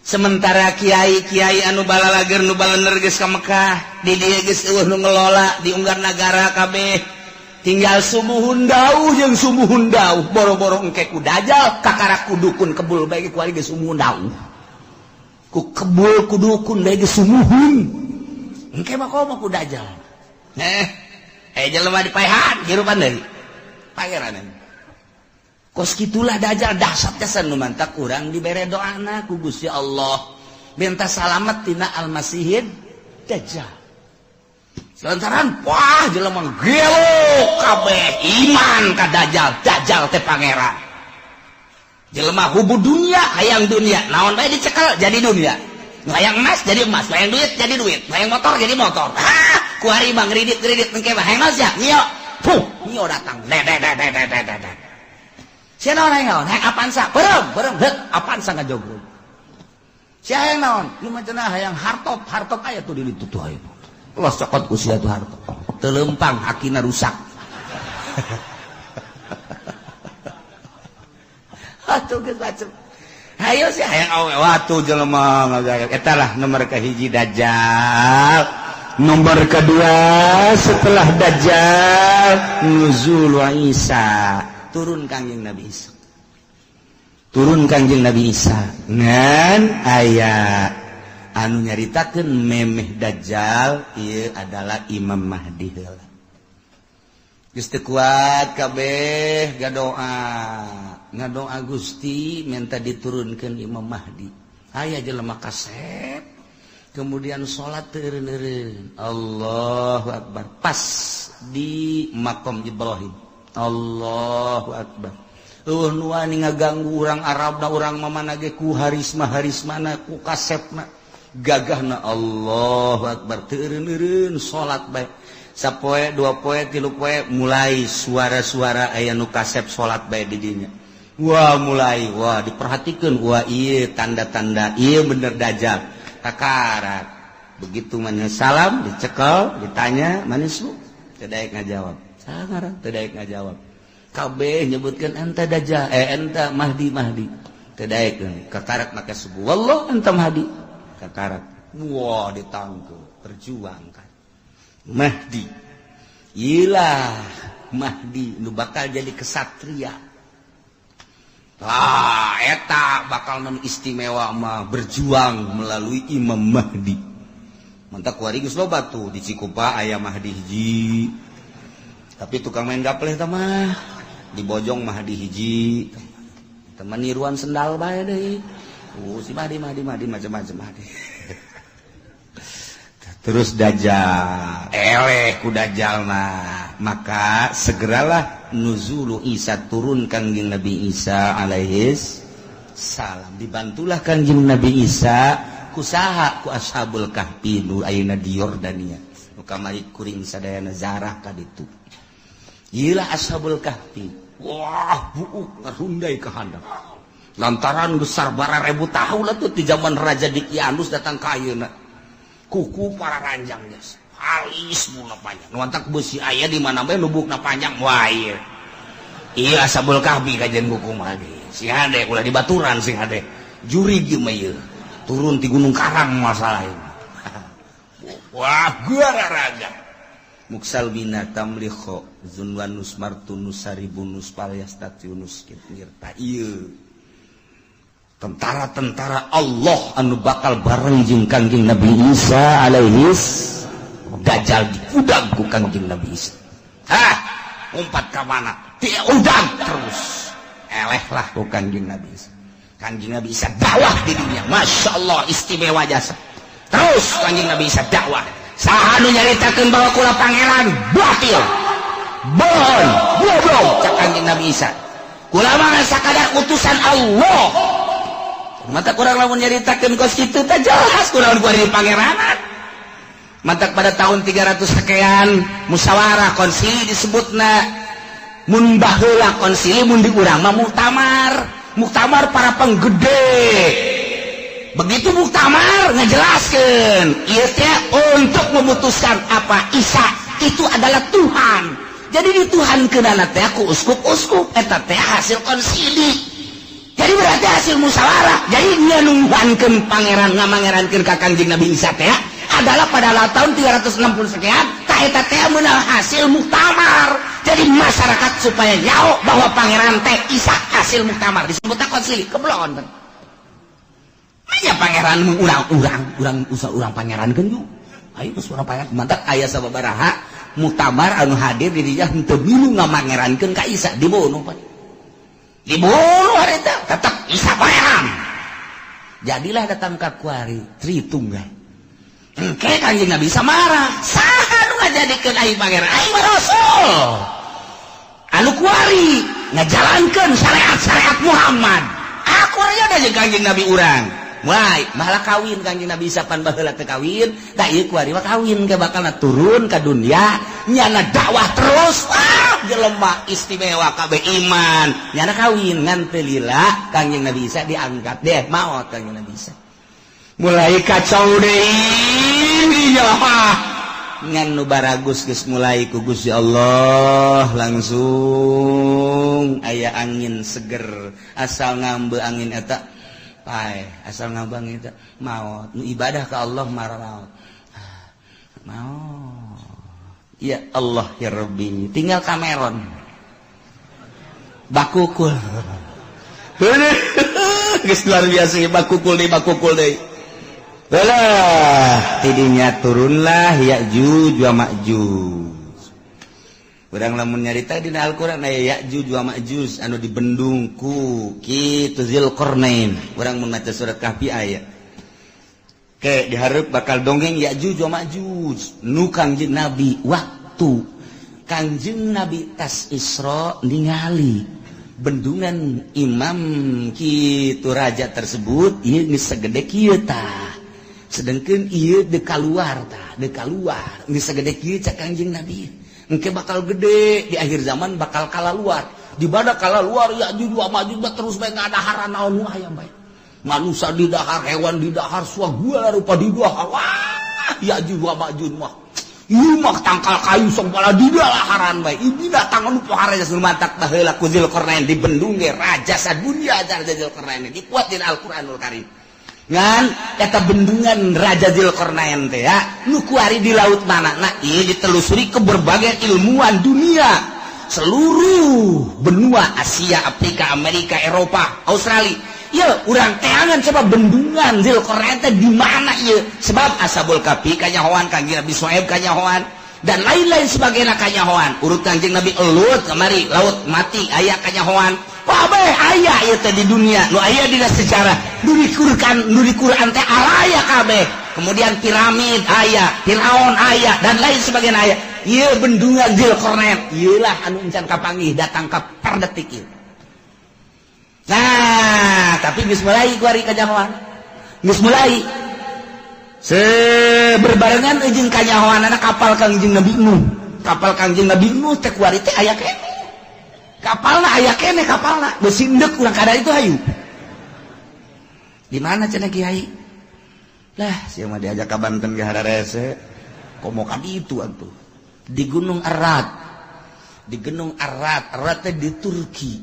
Speaker 1: Sementara kiai-kiai anu balalager nu balener geus ka Mekah, di dieu geus eueuh nu ngelola di unggar nagara kabeh. Tinggal sumuhun dauh jeung sumuhun dauh, boro-boro engke ku Dajjal kakarak ku dukun kebul bae ku ari geus sumuhun dauh. Ku kebul ku dukun bae geus sumuhun. Engke mah komo ku Dajjal. Jelema dipaehan hirupan deui. Pangeran. Kos kitulah Dajjal dahsyat jasan nu mantap urang dibere doana ku Gusti Allah minta salamet tina Al-Masihid Dajjal. Selantaran wah jelema gelo kabeh iman ka Dajjal teh pangeran. Jelema hubu dunia hayang dunia, naon bae dicekel jadi dunia. Hayang emas jadi emas, hayang duit jadi duit, hayang motor jadi motor. Ku ari bang kredit engke mah hayang emas ya, nyio. Nyio datang. Siapa orang naon? Hayang Avanza, berem, Avanza ngajogrog. Siapa yang naon? Ieu mah cenah hayang hartop aya tuh di ditu tuh aya. Los cokot ku sia tuh hartop. Teu leumpang akina rusak. Atuh geus macem. Hayo sih hayang awe watu jelema ngagaya. Eta lah nomor kahiji Dajjal. Nomor kedua setelah Dajjal nuzul Isa. Turun Kangjeng Nabi Isa ngan ayat anu nyaritakeun memeh Dajjal ieu adalah Imam Mahdi heula. Geus teu kuat kabeh ngadoa Gusti minta diturunkeun Imam Mahdi. Aya jelema kasep kemudian salat teu eureun-eureun. Allahu Akbar pas di makom Ibrahim. Allahu Akbar. Nu wani ngaganggu urang Arabna urang mamana ge ku harismana ku kasepna gagahna Allahu Akbar teu eureun-eureun salat bae. Sapoe, dua poe, tilu poe mulai suara-suara aya nu kasep salat bae di dinya. Wah mulai, wah diperhatikeun wah ieu tanda-tanda ieu bener Dajjal. Kakarak. Begitu mana salam dicekel, ditanya manis lu? Teu daek ngajawab. Sangaran teu daek ngajawab. Kabeh nyebutkeun enta Dajjal, enta Mahdi. Teu daek kakarak make subuh. Wallah enta Mahdi. Kakarak. Wah ditangkeu, perjuangkan. Mahdi. Ilah Mahdi nu bakal jadi kesatria. Eta bakal non istimewa mah berjuang melalui Imam Mahdi. Mantap kuari geus loba tuh di Cikupa aya Mahdi hiji. Tapi tukang main gapleh teh mah di Bojong Mahdi hiji. Teman niruan sendal bae deui. Si Mahdi macam-macam Mahdi. Terus Dajjal, ku Dajjal maka segeralah nuzulu Isa turun Kangjeng Nabi Isa alaihis salam. Dibantulah Kangjeng Nabi Isa kusaha ku Ashabul Kahfi nu ayeuna di Yordania. Nu kamari kuring sadayana zarah ka ditu. Ieu Ashabul Kahfi. Wah, buuk ngarundai ka handap. lantaran besar bara ribu tahun lah tuh di zaman Raja Dikianus datang ke ayeuna kuku para ranjang geus halis muna panjang nuantak besi aya di mana bae lubukna panjang wah iya Ashabul Kahfi kajian kuku mah sing hade ulah di baturan sing hade juri ieu mah ieu turun di Gunung Karang masalah ini wah guara raga muksal bina tamlikho zunwanus martunus saribunus palyastatiunus kirta ieu tentara-tentara Allah anu bakal bareng jeung Kangjeng Nabi Isa alaihis dajal diudang ku Kangjeng Nabi Isa umpat ka mana dia udang terus eleh lah ku Kangjeng Nabi Isa. Kangjeng Nabi Isa dakwah di dunia Masya Allah istimewa jasa terus Kangjeng Nabi Isa dakwah saha nu nyaritakeun bahwa kula pangeran batil bohong goblok cak Kangjeng Nabi Isa kula mah sakadar utusan Allah mata kurang lamun nyaritakeun kos kitu teh jelas kurang kuari pangeranan mata pada tahun 300 sekian musyawarah konsili disebutna mun baheula konsili mun di urang mah muktamar para penggede begitu muktamar ngejelaskeun ieu teh untuk memutuskan apa Isa itu adalah Tuhan jadi dituhankeunana teh ku uskup-uskup eta teh hasil konsili jadi berarti hasil musyawarah jadi dia nungguankeun pangeran ngamangerankeun ka Kangjeng Nabi Isa teh adalah pada tahun 360 sekian tah eta teh meunang hasil muktamar jadi masyarakat supaya nyaho bahwa pangeran teh Isa hasil muktamar disebutna konsili keblon aya pangeran urang usah urang pangerankeun ju ayo geus urang pangeran mantap aya sababaraha muktamar anu hadir di dieu henteu milu ngamangerankeun ka Isa dibunuh pan dibunuh harita tetap Isa pangeran jadilah datang ka kuari Tritunggal engke Kangjeng Nabi Isa marah saha nu ngajadikeun aing pangeran aing mah rasul anu kuari ngajalankeun syariat Muhammad aku aya da jeung Kangjeng Nabi urang mulai malah kawin Kangjeng Nabi Isa pan baheula teu kawin da ieu kuari mah kawin ke bakalna turun ka dunia nyana dakwah terus jelema istimewa kabeh iman nyana kawin ngan teu lila Kangjeng Nabi Isa diangkat deh maot Kangjeng Nabi Isa mulai kacau deui ya ngan nu baragus geus mulai ku Gusti Allah langsung aya angin seger asal ngambe angin eta pae asal ngambang eta maot nu ibadah ka Allah maut ya Allah ya Rabbi tinggal Cameron bakukul geus luar biasa bakukul deui belah tidinya turunlah Ya'juj wa Ma'juj urang lamun nyarita dina Al-Qur'an aya Ya'juj wa Ma'juj anu dibendung ku kitu Zulkarnain urang mun maca surat Kahfi aya ke dihareup bakal dongeng Ya'juj wa Ma'juj nu Kangjeng Nabi waktu Kangjeng Nabi tas Isra ningali bendungan imam kitu raja tersebut ieu geus sagede kieu tah sedangkeun ieu de kaluar geus sagede kieu cak Kangjeng Nabi engke bakal gede di akhir zaman bakal kalaluar di bada kalaluar Ya'juj wa Ma'juj terus bae ngadaharan naon wae aya bae manusia di dahar hewan di dahar suagula rupa di dahar wah Ya'juj wa Ma'juj mah ieu mah tangkal kayu sampala di daharan bae ieu datang anu pohara sul mantak baheula ku Zulkarnain di bendung ge raja sadunya Raja Zulkarnain dipuat dina Al-Qur'anul Karim ngan eta bendungan Raja Zulkarnain teh ya nu kuari di laut manana ieu ditelusuri ke berbagai ilmuwan dunia seluruh benua Asia, Afrika, Amerika, Eropa, Australia ieu urang teangan coba bendungan Zulkarnain teh di mana ieu sebab Ashabul Kahfi kanyahoan Kangjeng Nabi Syuaib kanyahoan dan lain-lain sebagainya kanyahoan urut Kangjeng Nabi Elut kemari laut mati aya kanyahoan kabeh aya ieu teh di dunia nu aya dina sejarah nu di Quran teh aya kabeh kemudian piramid aya Firaun aya dan lain sebagainya aya ieu bendungan Zulkarnain ieu lah anu encan kapanggih datang ka perdetik ieu nah tapi geus mulai kuari kanyahoan geus mulai berbarengan jeung kanyahoanana kapal Kangjeng Nabi Nuh teh kuari teh aya keneh kapalna aya keneh kapalna geus sindek urang kada itu hayu Di mana cenah Kiai? Lah, siapa mah diajak ke Banten ke Hadarese. Komo ka ditu atuh. Di Gunung Arat. Di Gunung Arat, Arat teh di Turki.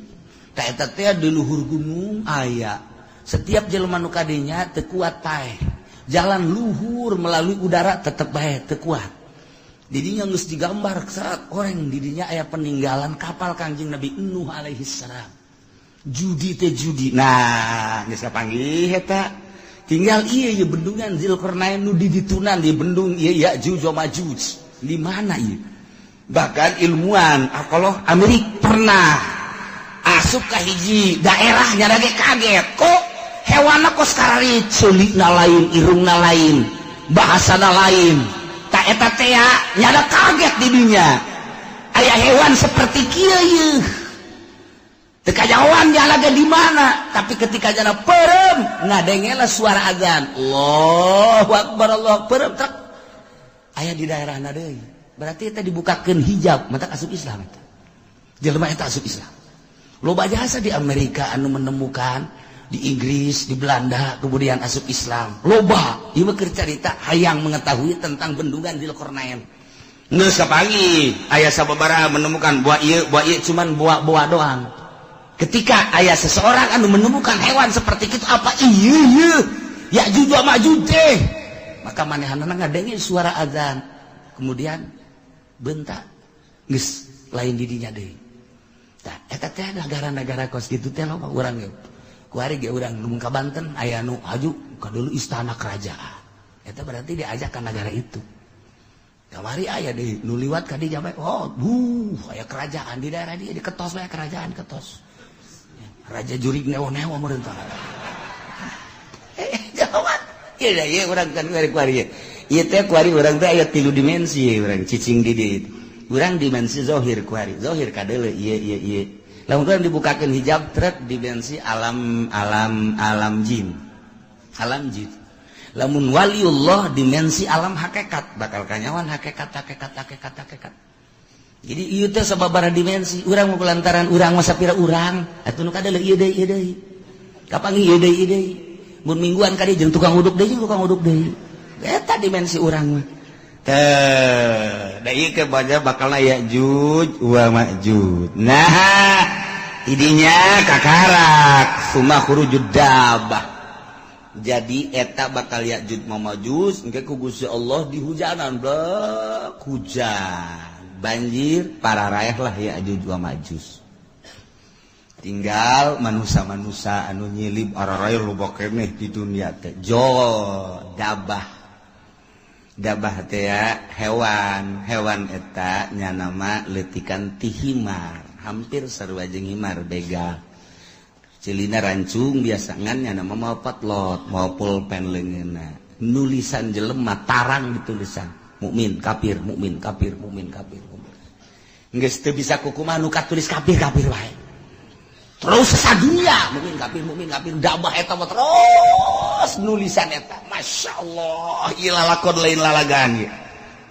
Speaker 1: Ta eta teh di luhur gunung aya. Setiap jelema nu kadinya teu kuat paeh. Jalan luhur melalui udara tetep bae teu kuat. Didinya geus digambar saat orang didinya aya peninggalan kapal Kangjeng Nabi Nuh alaihi salam. Judi teh judi. Nah, geus kapanggih eta. Tinggal iya bendungan Zulkarnain nu diditunan di bendung iya Ya'juj wa Ma'juj. Di mana ieu? Bahkan ilmuwan kalau Amerika pernah asup ka hiji daerah nya ge kaget. Kok hewanna kos karari ceulikna lain, irungna lain, bahasana lain. Ta eta teh nya kaget di dinya. Aya hewan seperti kieu yeuh. Teu kajawan jalaga di mana, tapi ketika jana perem ngadengela suara azan. Allahu akbar, Allahu akbar. Aya di daerahna deui. Berarti eta dibukakeun hijab, mata asup Islam eta. Jelema eta asup Islam. Loba jasa di Amerika anu menemukan, di Inggris, di Belanda kemudian asup Islam. Loba, ieu mah keur carita hayang mengetahui tentang bendungan Zulkarnain. Geus kapanggih aya sababaraha menemukan buah ieu cuman buah doang. Ketika ayah seseorang anu menemukan hewan seperti itu apa iya Ya'juj wa Ma'juj teh, maka manehanna ngadenge suara azan, kemudian bentak geus lain di dinya deui. Tah eta teh negara-negara kos kitu teh loba urang ge. Kuari ge urang nu ka Banten aya nu aju ka dulu istana kerajaan. Eta berarti diajak ka negara itu. Kamari aya deui nu liwat ka dinya bae, oh aya kerajaan di daerah dia diketos bae kerajaan ketos. Raja jurig newo-newo merentah. Jawab. Iya orang kan kuari. Iya teh kuari orang teh aya 3 dimensi orang cicing di dieu. Urang dimensi zahir kuari. Zahir kadeule iya. Lamun urang dibukakeun hijab trek dimensi alam jin. Alam jin. Lamun waliullah dimensi alam hakikat, bakal kanyawan hakikat. Jadi ieu teh sababaraha dimensi, urang mah lantaran urang mah sapira urang, atuh nu kadele ieu deui. Kapanggih ieu deui. Mun mingguan ka dieu jeung tukang uduk deui. Eta dimensi urang mah. Teh, da ieu ke baja bakalna Ya'juj wa Ma'juj. Nah, idinya kakarak summa khurujud dabbah. Jadi eta bakal Ya'juj wa Ma'juj engke ku Gusti Allah dihujanan blek hujan. Banjir para rakyat lah Ya'juj wa Ma'juj. Tinggal manusia-manusia anu nyilib araraya loba keneh di dunia teh. Dabah teh hewan eta nya nama leutikan ti himar, hampir sarua jeung himar begal. Cilina rancung biasa ngan nya nama mau patlot, mau pulpen leungeunna. Nulisan jelema tarang ditulisan. Mukmin kafir. Geus teu bisa kukumaha nu katulis kafir wae. Terus sadunya mukmin kafir dabah eta mah terus nulisan eta. Masyaallah, ieu lalakon lain lalagan ieu.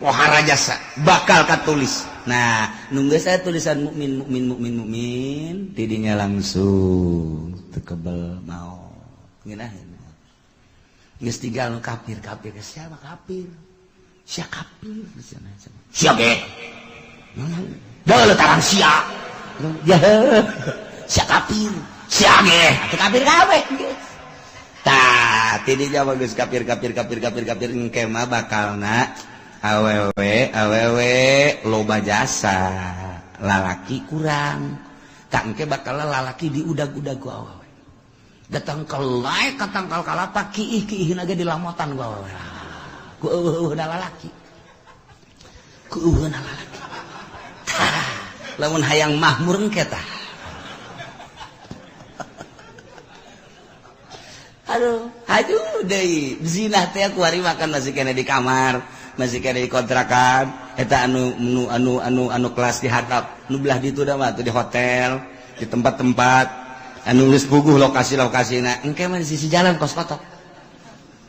Speaker 1: Pohara jasa bakal katulis. Nah, nu geus aya tulisan mukmin tidinya langsung teu kebel mau. Ngeunaheun. Geus tinggal nu kafir siapa kafir? Sia kafir sia ge. Deuleut tarang sia. Ya. Sia kafir. Sia ge. Atuh kafir kabeh. Tah, tidinya mah geus kafir engke mah bakalna awewe loba jasa. Lalaki kurang. Tak engke bakalna lalaki diudag-udag ku awewe. Datang kelai katangkal kalapa kiih-kiihna ge dilamotan ku awewe. Ku eueuhna lalaki. Lamun hayang mahmur engke tah. Aduh, deui. Zina teh kuari makan masih kena di kamar, masih kena di kontrakan. Eta anu kelas di hartap, nu belah ditu da mah di hotel, di tempat-tempat anu geus puguh lokasi-lokasina. Engke mah di sisi jalan kos kotok.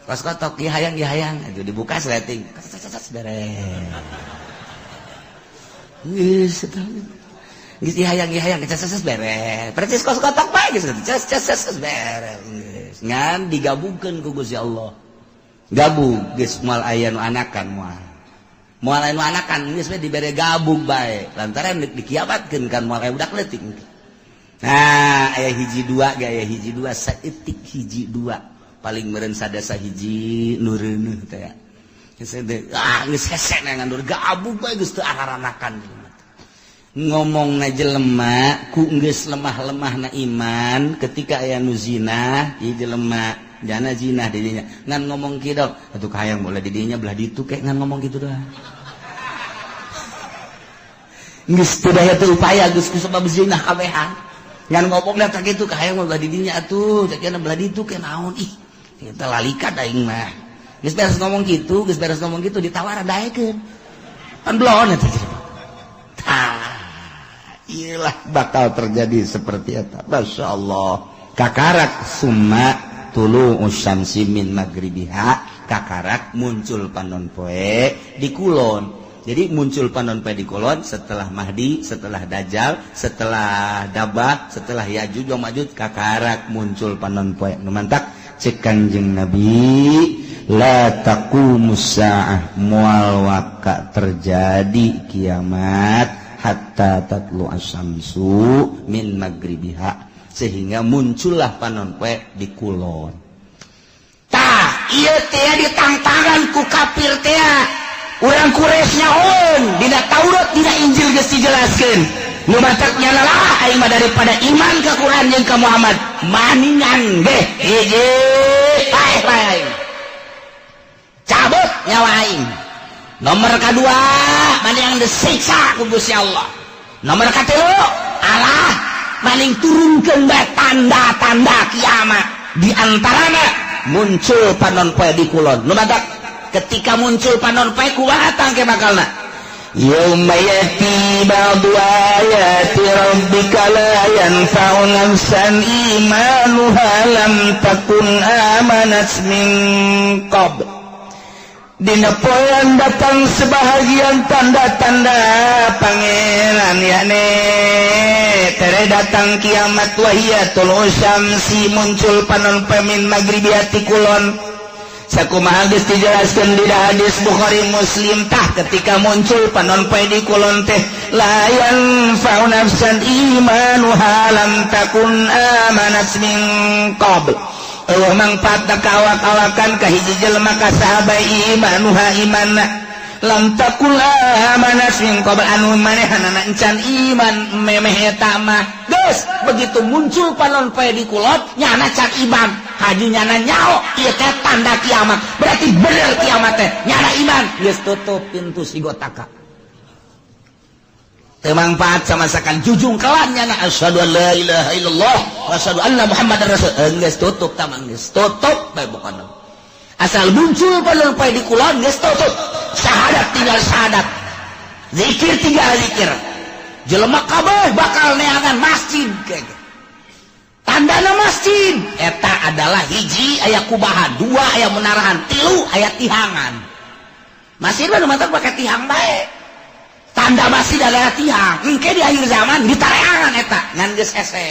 Speaker 1: Ieu hayang itu dibuka sleting. Beres. Geus hayang beres. Percis kos kotok bae geus. Beres. ngan digabungkeun ku Gusti Allah. Gabung geus moal aya nu anakan moal aya nu anakan geus we dibere gabung bae lantaran dikiamatkeun kan moal aya budak leutik. Nah aya hiji dua ge aya hiji dua saeutik hiji dua paling meureun sadasa hiji nu reuneuh teh geus geus hese ngandur gabung bae geus teu araranakan. Ngomongna jelema ku geus lemah-lemahna iman ketika aya nu zina ieu jelema jana zina di dinya ngan ngomong kitu atuh hayang boleh di dinya belah ditu kek ngan ngomong kitu doang geus teu daya teu upaya geus ku sabab zina kabehan ngan ngomong da kitu hayang belah di dinya atuh cek belah ditu ke naon ih kita lalika aing mah geus beres ngomong kitu ditawar daekeun pan blon eta iyalah bakal terjadi seperti eta masyaallah kakarak summa tulu usyamsi min magribiha kakarak muncul panon poe di kulon. Jadi muncul panon poe di kulon setelah Mahdi, setelah Dajjal, setelah Dabah, setelah Yajuj wa Majuj kakarak muncul panon poe. Nu mantak cek Kanjeng Nabi la taqumus saah moal waka terjadi kiamat hatta tatlu asyamsu min magribiha sehingga muncullah panon poe di kulon. Tah, ieu teh ditangtangan ku kafir teh. Urang Quraisy nyaon dina Taurat dina Injil geus dijelaskeun. Nu matak nya lah aing mah daripada iman ka Quran jeung ka Muhammad. Maningan ge hiji bae. Cabut nyawa aing. Nomor kadua maningan disiksa ku Gusti Allah. Nomor katilu Allah maning turunkeun bae tanda-tanda kiamat di antarana muncul panon poe di kulon. Nu badak ketika muncul panon poe kumaha tangke bakalna yauma yati ba'du ayati rabbika la yanfa'u nafsan imanuha lam takun amanat min qabl. Dina poean datang sebahagian tanda-tanda pangeran yakni tere datang kiamat wahiyatul syamsi muncul panon poe min maghribiati kulon. Sakumaha geus dijelaskeun di hadis Bukhari Muslim tah ketika muncul panon poe di kulon teh la yanfa'u nafsan imanuha lam takun amanat min qabl. Mangpaat kawak-kawakan ka hiji jelema ka sahabat imanuha imanna lam takul amanat min qabl anu manehanana encan iman memeh eta mah geus begitu muncul panon poe di kulon nyana can iman haji nyana nyao ieu teh tanda kiamat berarti bener kiamat teh nyana iman geus tutup pintu sigotaka teu mangpaat samasakan jujung kelan nyana asyhadu an la ilaha illallah wa asyhadu anna muhammadar rasul geus tutup tamang geus tutup bae pokona asal muncul panon poe di kulon geus tutup syahadat tinggal syahadat zikir tinggal zikir jelema kabeh bakal neangan masjid tandana masjid eta adalah hiji aya kubahan dua aya menarahan tilu aya tihangan masjid mah nu mantap pake tihang bae tanda masjid adalah tihang engke di akhir zaman ditareangan eta ngan geus hese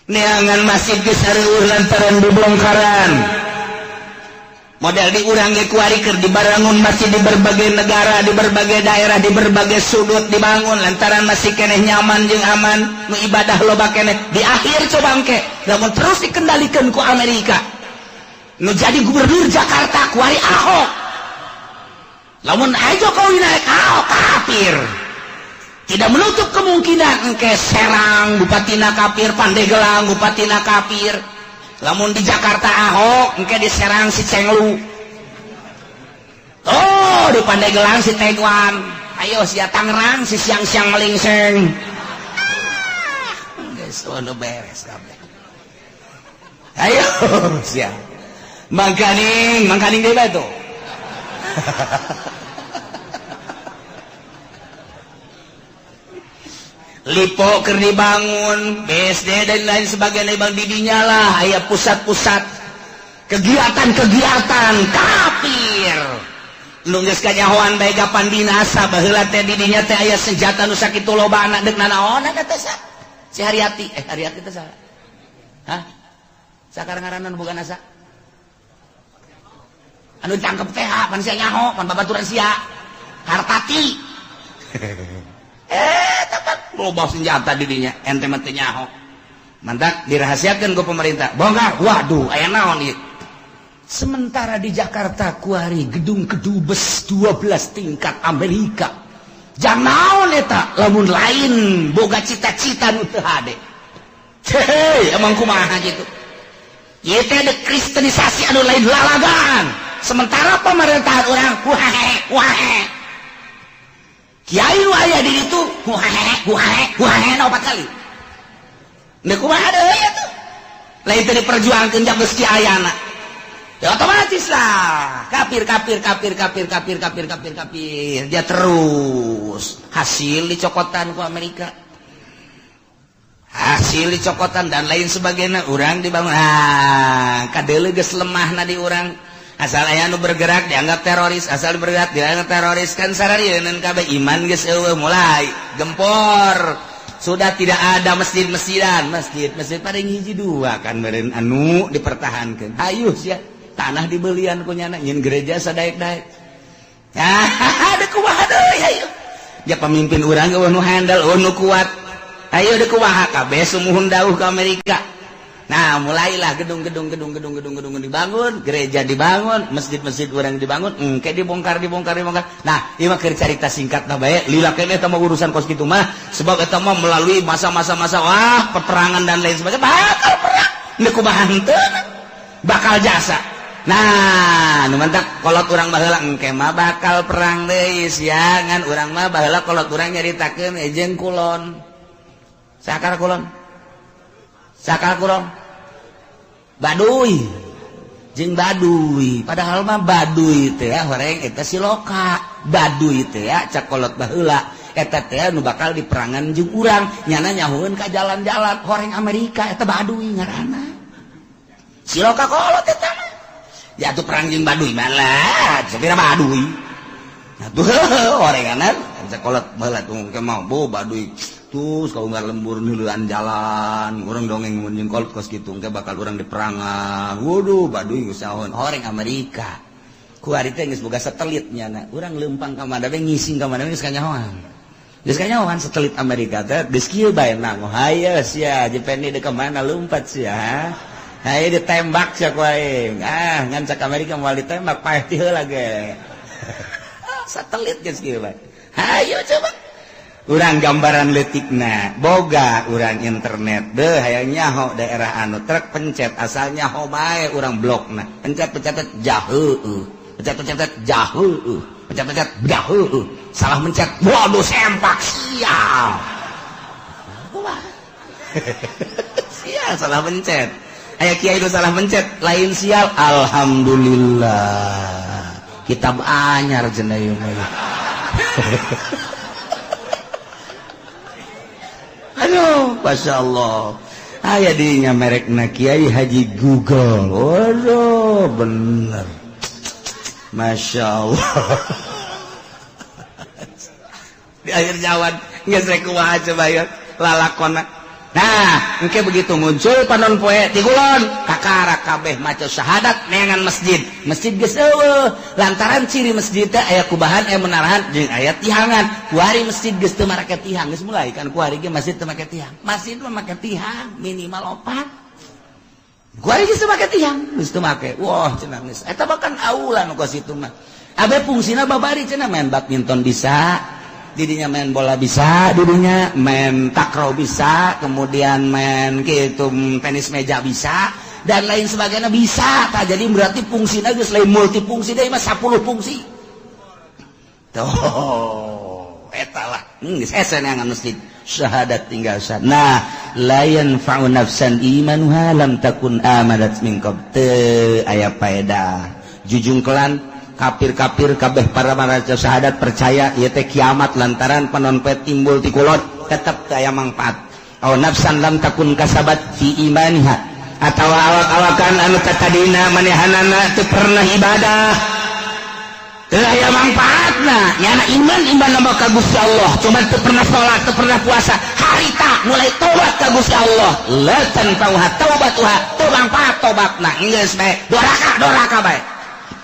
Speaker 1: neangan masjid geus areueuh lantaran dibongkaran model di urang ge kuari keur dibangun masjid di berbagai negara di berbagai daerah di berbagai sudut dibangun lantaran masih keneh nyaman jeung aman nu ibadah loba keneh di akhir coba engke lamun terus dikendalikeun ku Amerika nu jadi gubernur Jakarta kuari Ahok lamun aya Jokowi naik Ahok kafir tidak menutup kemungkinan engke Serang bupatina kafir Pandeglang bupatina kafir lamun di Jakarta Ahok engke di Serang si Cenglu oh di Pandeglang si Tegwan ayo si Tangerang si siang-siang melingseng geus ono beres kabeh ayo sia mangkaning deui bae tuh Lipo keur dibangun, BSD dan lain sebagainya bang didinya lah, aya pusat-pusat kegiatan-kegiatan kafir. Nu geus kanyahoan bae gapan dinasa baheula teh didinya teh aya senjata nu sakitu lobana deuk nanaon eta teh sa? Si Haryati, Haryati teh saha? Hah? Sakar ngaranan bukan asa anu cangkep teh pan sia nyaho pan babaturan sia Kartati tempat loba senjata di dinya ente mah teu nyaho mantak dirahasiakeun ku pemerintah bongkar waduh aya naon ieu sementara di Jakarta kuari gedung kedubes 12 tingkat Amerika jang naon eta lamun lain boga cita-cita nu teu hade hei emang kumaha gitu ieu teh ada kristenisasi anu lain lalagaan sementara pemerintahan orang wahe kiai nu aya di ditu wahe na 4 kali da kumaha deui atuh lain teh diperjuangkeun jang geus kiayana ya otomatis lah kafir dia terus hasil dicokotan ku Amerika hasil dicokotan dan lain sebagainya urang dibangun kadeuleu geus lemahna di urang asal aya nu bergerak dianggap teroris asal bergerak dianggap teroris kan sararieun kabeh iman geus eueuh mulai gempor sudah tidak ada masjid-masjidan masjid paling hiji dua kan beureun anu dipertahankeun hayuh sia tanah dibelian ku nyana nyin gereja sadaek-daek ada kumaha deui hayuh dia pemimpin urang eueuh nu handal nu kuat ayo deh kumaha kabeh sumuhun dawuh ke Amerika. Nah, mulailah gedung-gedung dibangun, gereja dibangun, masjid-masjid urang dibangun, engke dibongkar. Nah, ieu mah keur carita singkatna bae, lila keneh eta mah urusan kos kitu mah, sebab eta mah melalui masa-masa wah, peperangan dan lain sebagainya, bakal perang. Nih kumaha henteu? Bakal jasa. Nah, nu mantak kolot urang baheula engke mah bakal perang deui sia, ngan urang mah baheula kolot urang nyaritakeun ejeung kulon. Sakar kulon. Baduy jeung baduy padahal mah baduy teh horeng eta siloka baduy teh cak kolot baheula eta teh nu bakal diperangan jeung urang nyana nyahoeun ka jalan-jalan horeng Amerika eta baduy ngaranna siloka kolot eta ya atuh perang jeung baduy malah sapira baduy atuh horenganan cak kolot baheula tong ke mau baduy terus kalau nggak lembur niluan jalan orang dongeng mun jeung kolot kos kitu engke bakal urang diperangan waduh baduy geus saon horeng Amerika ku ari teh geus boga satelit nyana urang leumpang ka mana we ngising ka mana geus kanyahoan satelit Amerika teh geus kieu bae nang haye sia jepeni de ka mana lompat sia haye ditembak sia ku aing ngan cak Amerika moal ditembak paeh ti heula ge satelit geus kieu bae hayo coba urang gambaran letikna boga urang internet deh hayang nyaho daerah anu trek pencet asal nyaho bae urang blokna pencet jaheueuh pencet jaheueuh pencet jaheueuh salah mencet waduh sempak sial sial salah mencet aya kiai nu salah mencet lain sial alhamdulillah kitab anyar cenah ieu aduh, Masya Allah aya dinya merekna Kiai Haji Google waduh bener Masya Allah di akhir jawan nges rek kumaha coba ya lalakona nah engke begitu muncul panon poe ti kulon kakara kabeh maca syahadat neangan masjid geus eueuh lantaran ciri masjid teh aya kubahan aya menarahan jeung aya tihangan kuari masjid geus teu make tihang geus mulai kan kuari ge masjid teu make tihang masjid mah make tihang minimal 4 kuari geus teu make tihang geus teu make wah cenah geus eta bahkan aula nu kos itu mah abe fungsina babari cenah main badminton bisa didinya main bola bisa, didinya main takraw bisa, kemudian main gitu tenis meja bisa, dan lain sebagainya bisa. Tak jadi berarti fungsinya geus lain multifungsi deh mah 10 fungsi. Tuh, eta lah. Geus esen yang masjid syahadat tinggal syahadat. Nah, la yanfa'u nafsan imanuha lam takun amadat min qabl. Teu aya faedah. Jujungkelan kafir-kafir kabeh para maca syahadat percaya ieu teh kiamat lantaran panonpet timbul ti kulon tetep teu aya mangpaat. Aw nafsan lam takun kasabat fi imaniha atawa awak-awakan anu tatadina manehanana teu pernah ibadah. teu aya manfaatna nyana iman nama ka Gusti Allah cuma teu pernah salat teu pernah puasa harita mulai tobat ka Gusti Allah la tanfa'uha taubatuha teu manfaat tobatna geus bae doraka bae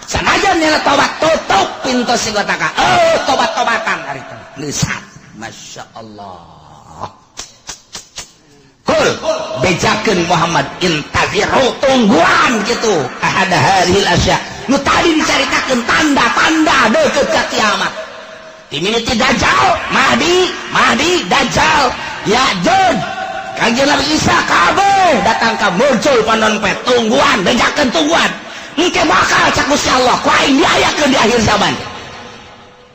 Speaker 1: sanajan nyana tobat tutup pintu sigotaka tobat-tobatan harita lisan masyaallah kul bejakeun Muhammad intaziru tungguan kitu ahada hadhil asya nu tadi diceritakeun tanda-tanda deukeut ka kiamat timiniti dajjal mahdi dajjal ya'juj kanjeng Nabi Isa kabeh datang ka muncul panonpet tungguan bejakeun tungguan engke bakal cak Gusti Allah ku aing diayakeun di akhir zaman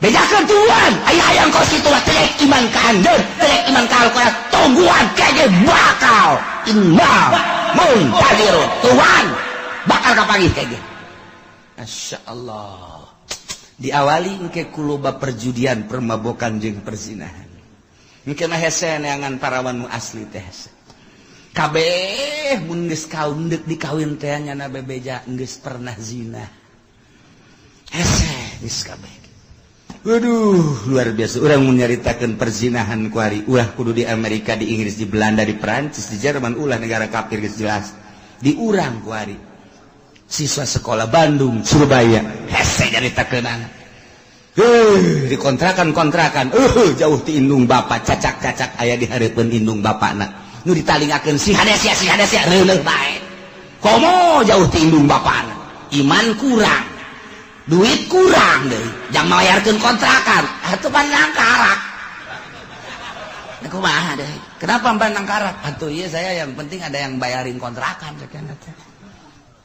Speaker 1: bejakeun tungguan aya hayang kos kitu mah terek iman ka anjeun terek iman ka Al-Qur'an tungguan kege bakal inna muntadirun tuhan bakal kapanggih kege Masya Allah diawali engke kuloba perjudian permabokan jeung perzinahan engke mah hese neangan parawan nu asli teh kabeh mun geus kaum deuk dikawin teh nyana bebeja geus pernah zina hese geus kabeh waduh luar biasa urang mun nyaritakeun perzinahan ku ari ulah kudu di Amerika di Inggris di Belanda di Perancis di Jerman ulah negara kafir geus jelas di urang ku ari siswa sekolah Bandung, Surabaya, hese nyaritakeunana. Di kontrakan, jauh ti indung bapak, cacak aya di hareupeun indung bapakna. Nu ditalingakeun si hadesia reuleuh bae. Komo jauh ti indung bapakna. Iman kurang. Duit kurang deui. Jang mayarkeun kontrakan, atuh pandang karak. Kumaha deui? Kenapa pandang karak? Atuh ieu saya yang penting ada yang bayarin kontrakan sakena teh.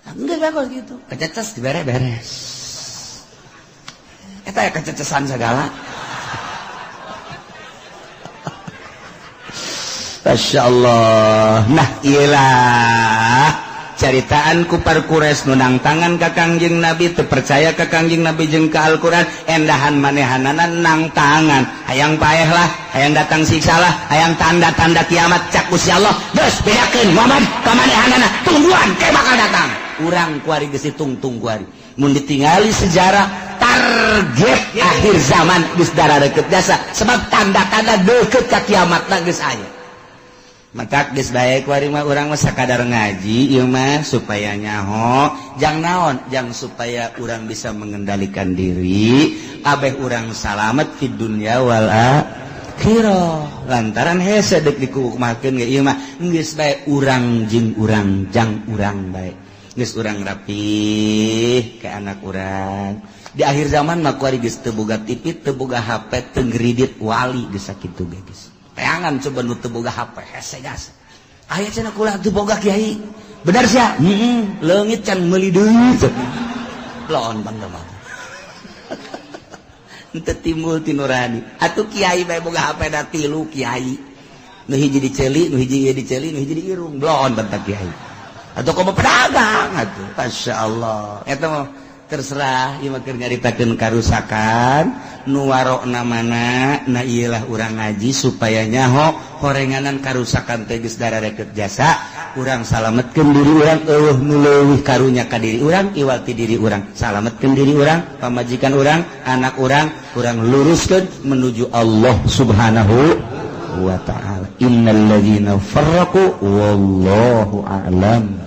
Speaker 1: Enggak bagus gitu kececes beres eta ya kececesan segala Masya Allah nah iyalah caritaan ku parkures nunang tangan ka Kangjeng Nabi teu percaya ka Kangjeng Nabi jeung ka Al-Qur'an endahan manehanana nang tangan hayang paeh lah hayang datang siksa lah hayang tanda-tanda kiamat cak Gusti Allah geus bedakeun Muhammad ka manehanana tungguan ke bakal datang urang kuari geus ditungtung kuari mun ditingali sejarah target akhir zaman geus dararekeut jasa sebab tanda-tanda deukeut ka kiamatna geus aya maka geus bae kuari mah urang mah sakadar ngaji ieu mah supaya nyaho jang naon jang supaya urang bisa mengendalikan diri kabeh urang salamet di dunya wal akhirah lantaran hese deuk dikukumakeun ge ieu mah geus bae urang jeung urang jang urang bae geus urang rapih ke anak urang di akhir zaman mah kuari geus teu boga TV teu boga HP teu ngridit wali geus sakitu ge geus teangan coba nu teu boga HP hese gas aya cenah kulah teu boga kiai bener sia leungit can meuli deui laon bangga mah henteu timbul ti nurani atuh kiai bae boga HP da 3 kiai nu hiji diceuli nu hiji diceuli nu hiji diirung laon bantah kiai atau komo pedagang atuh Masya Allah eta mah terserah ieu mah keur nyaritakeun karusakan nu warokna mana na ieulah urang ngaji supaya nyaho horenganan karusakan teh geus dararekeut jasa urang salametkeun diri urang eueuh nu leuwih karunya ka diri urang iwal ti diri urang salametkeun diri urang pamajikan urang anak urang luruskeun menuju Allah Subhanahu wa ta'ala innal ladzina farraqu wallahu a'lam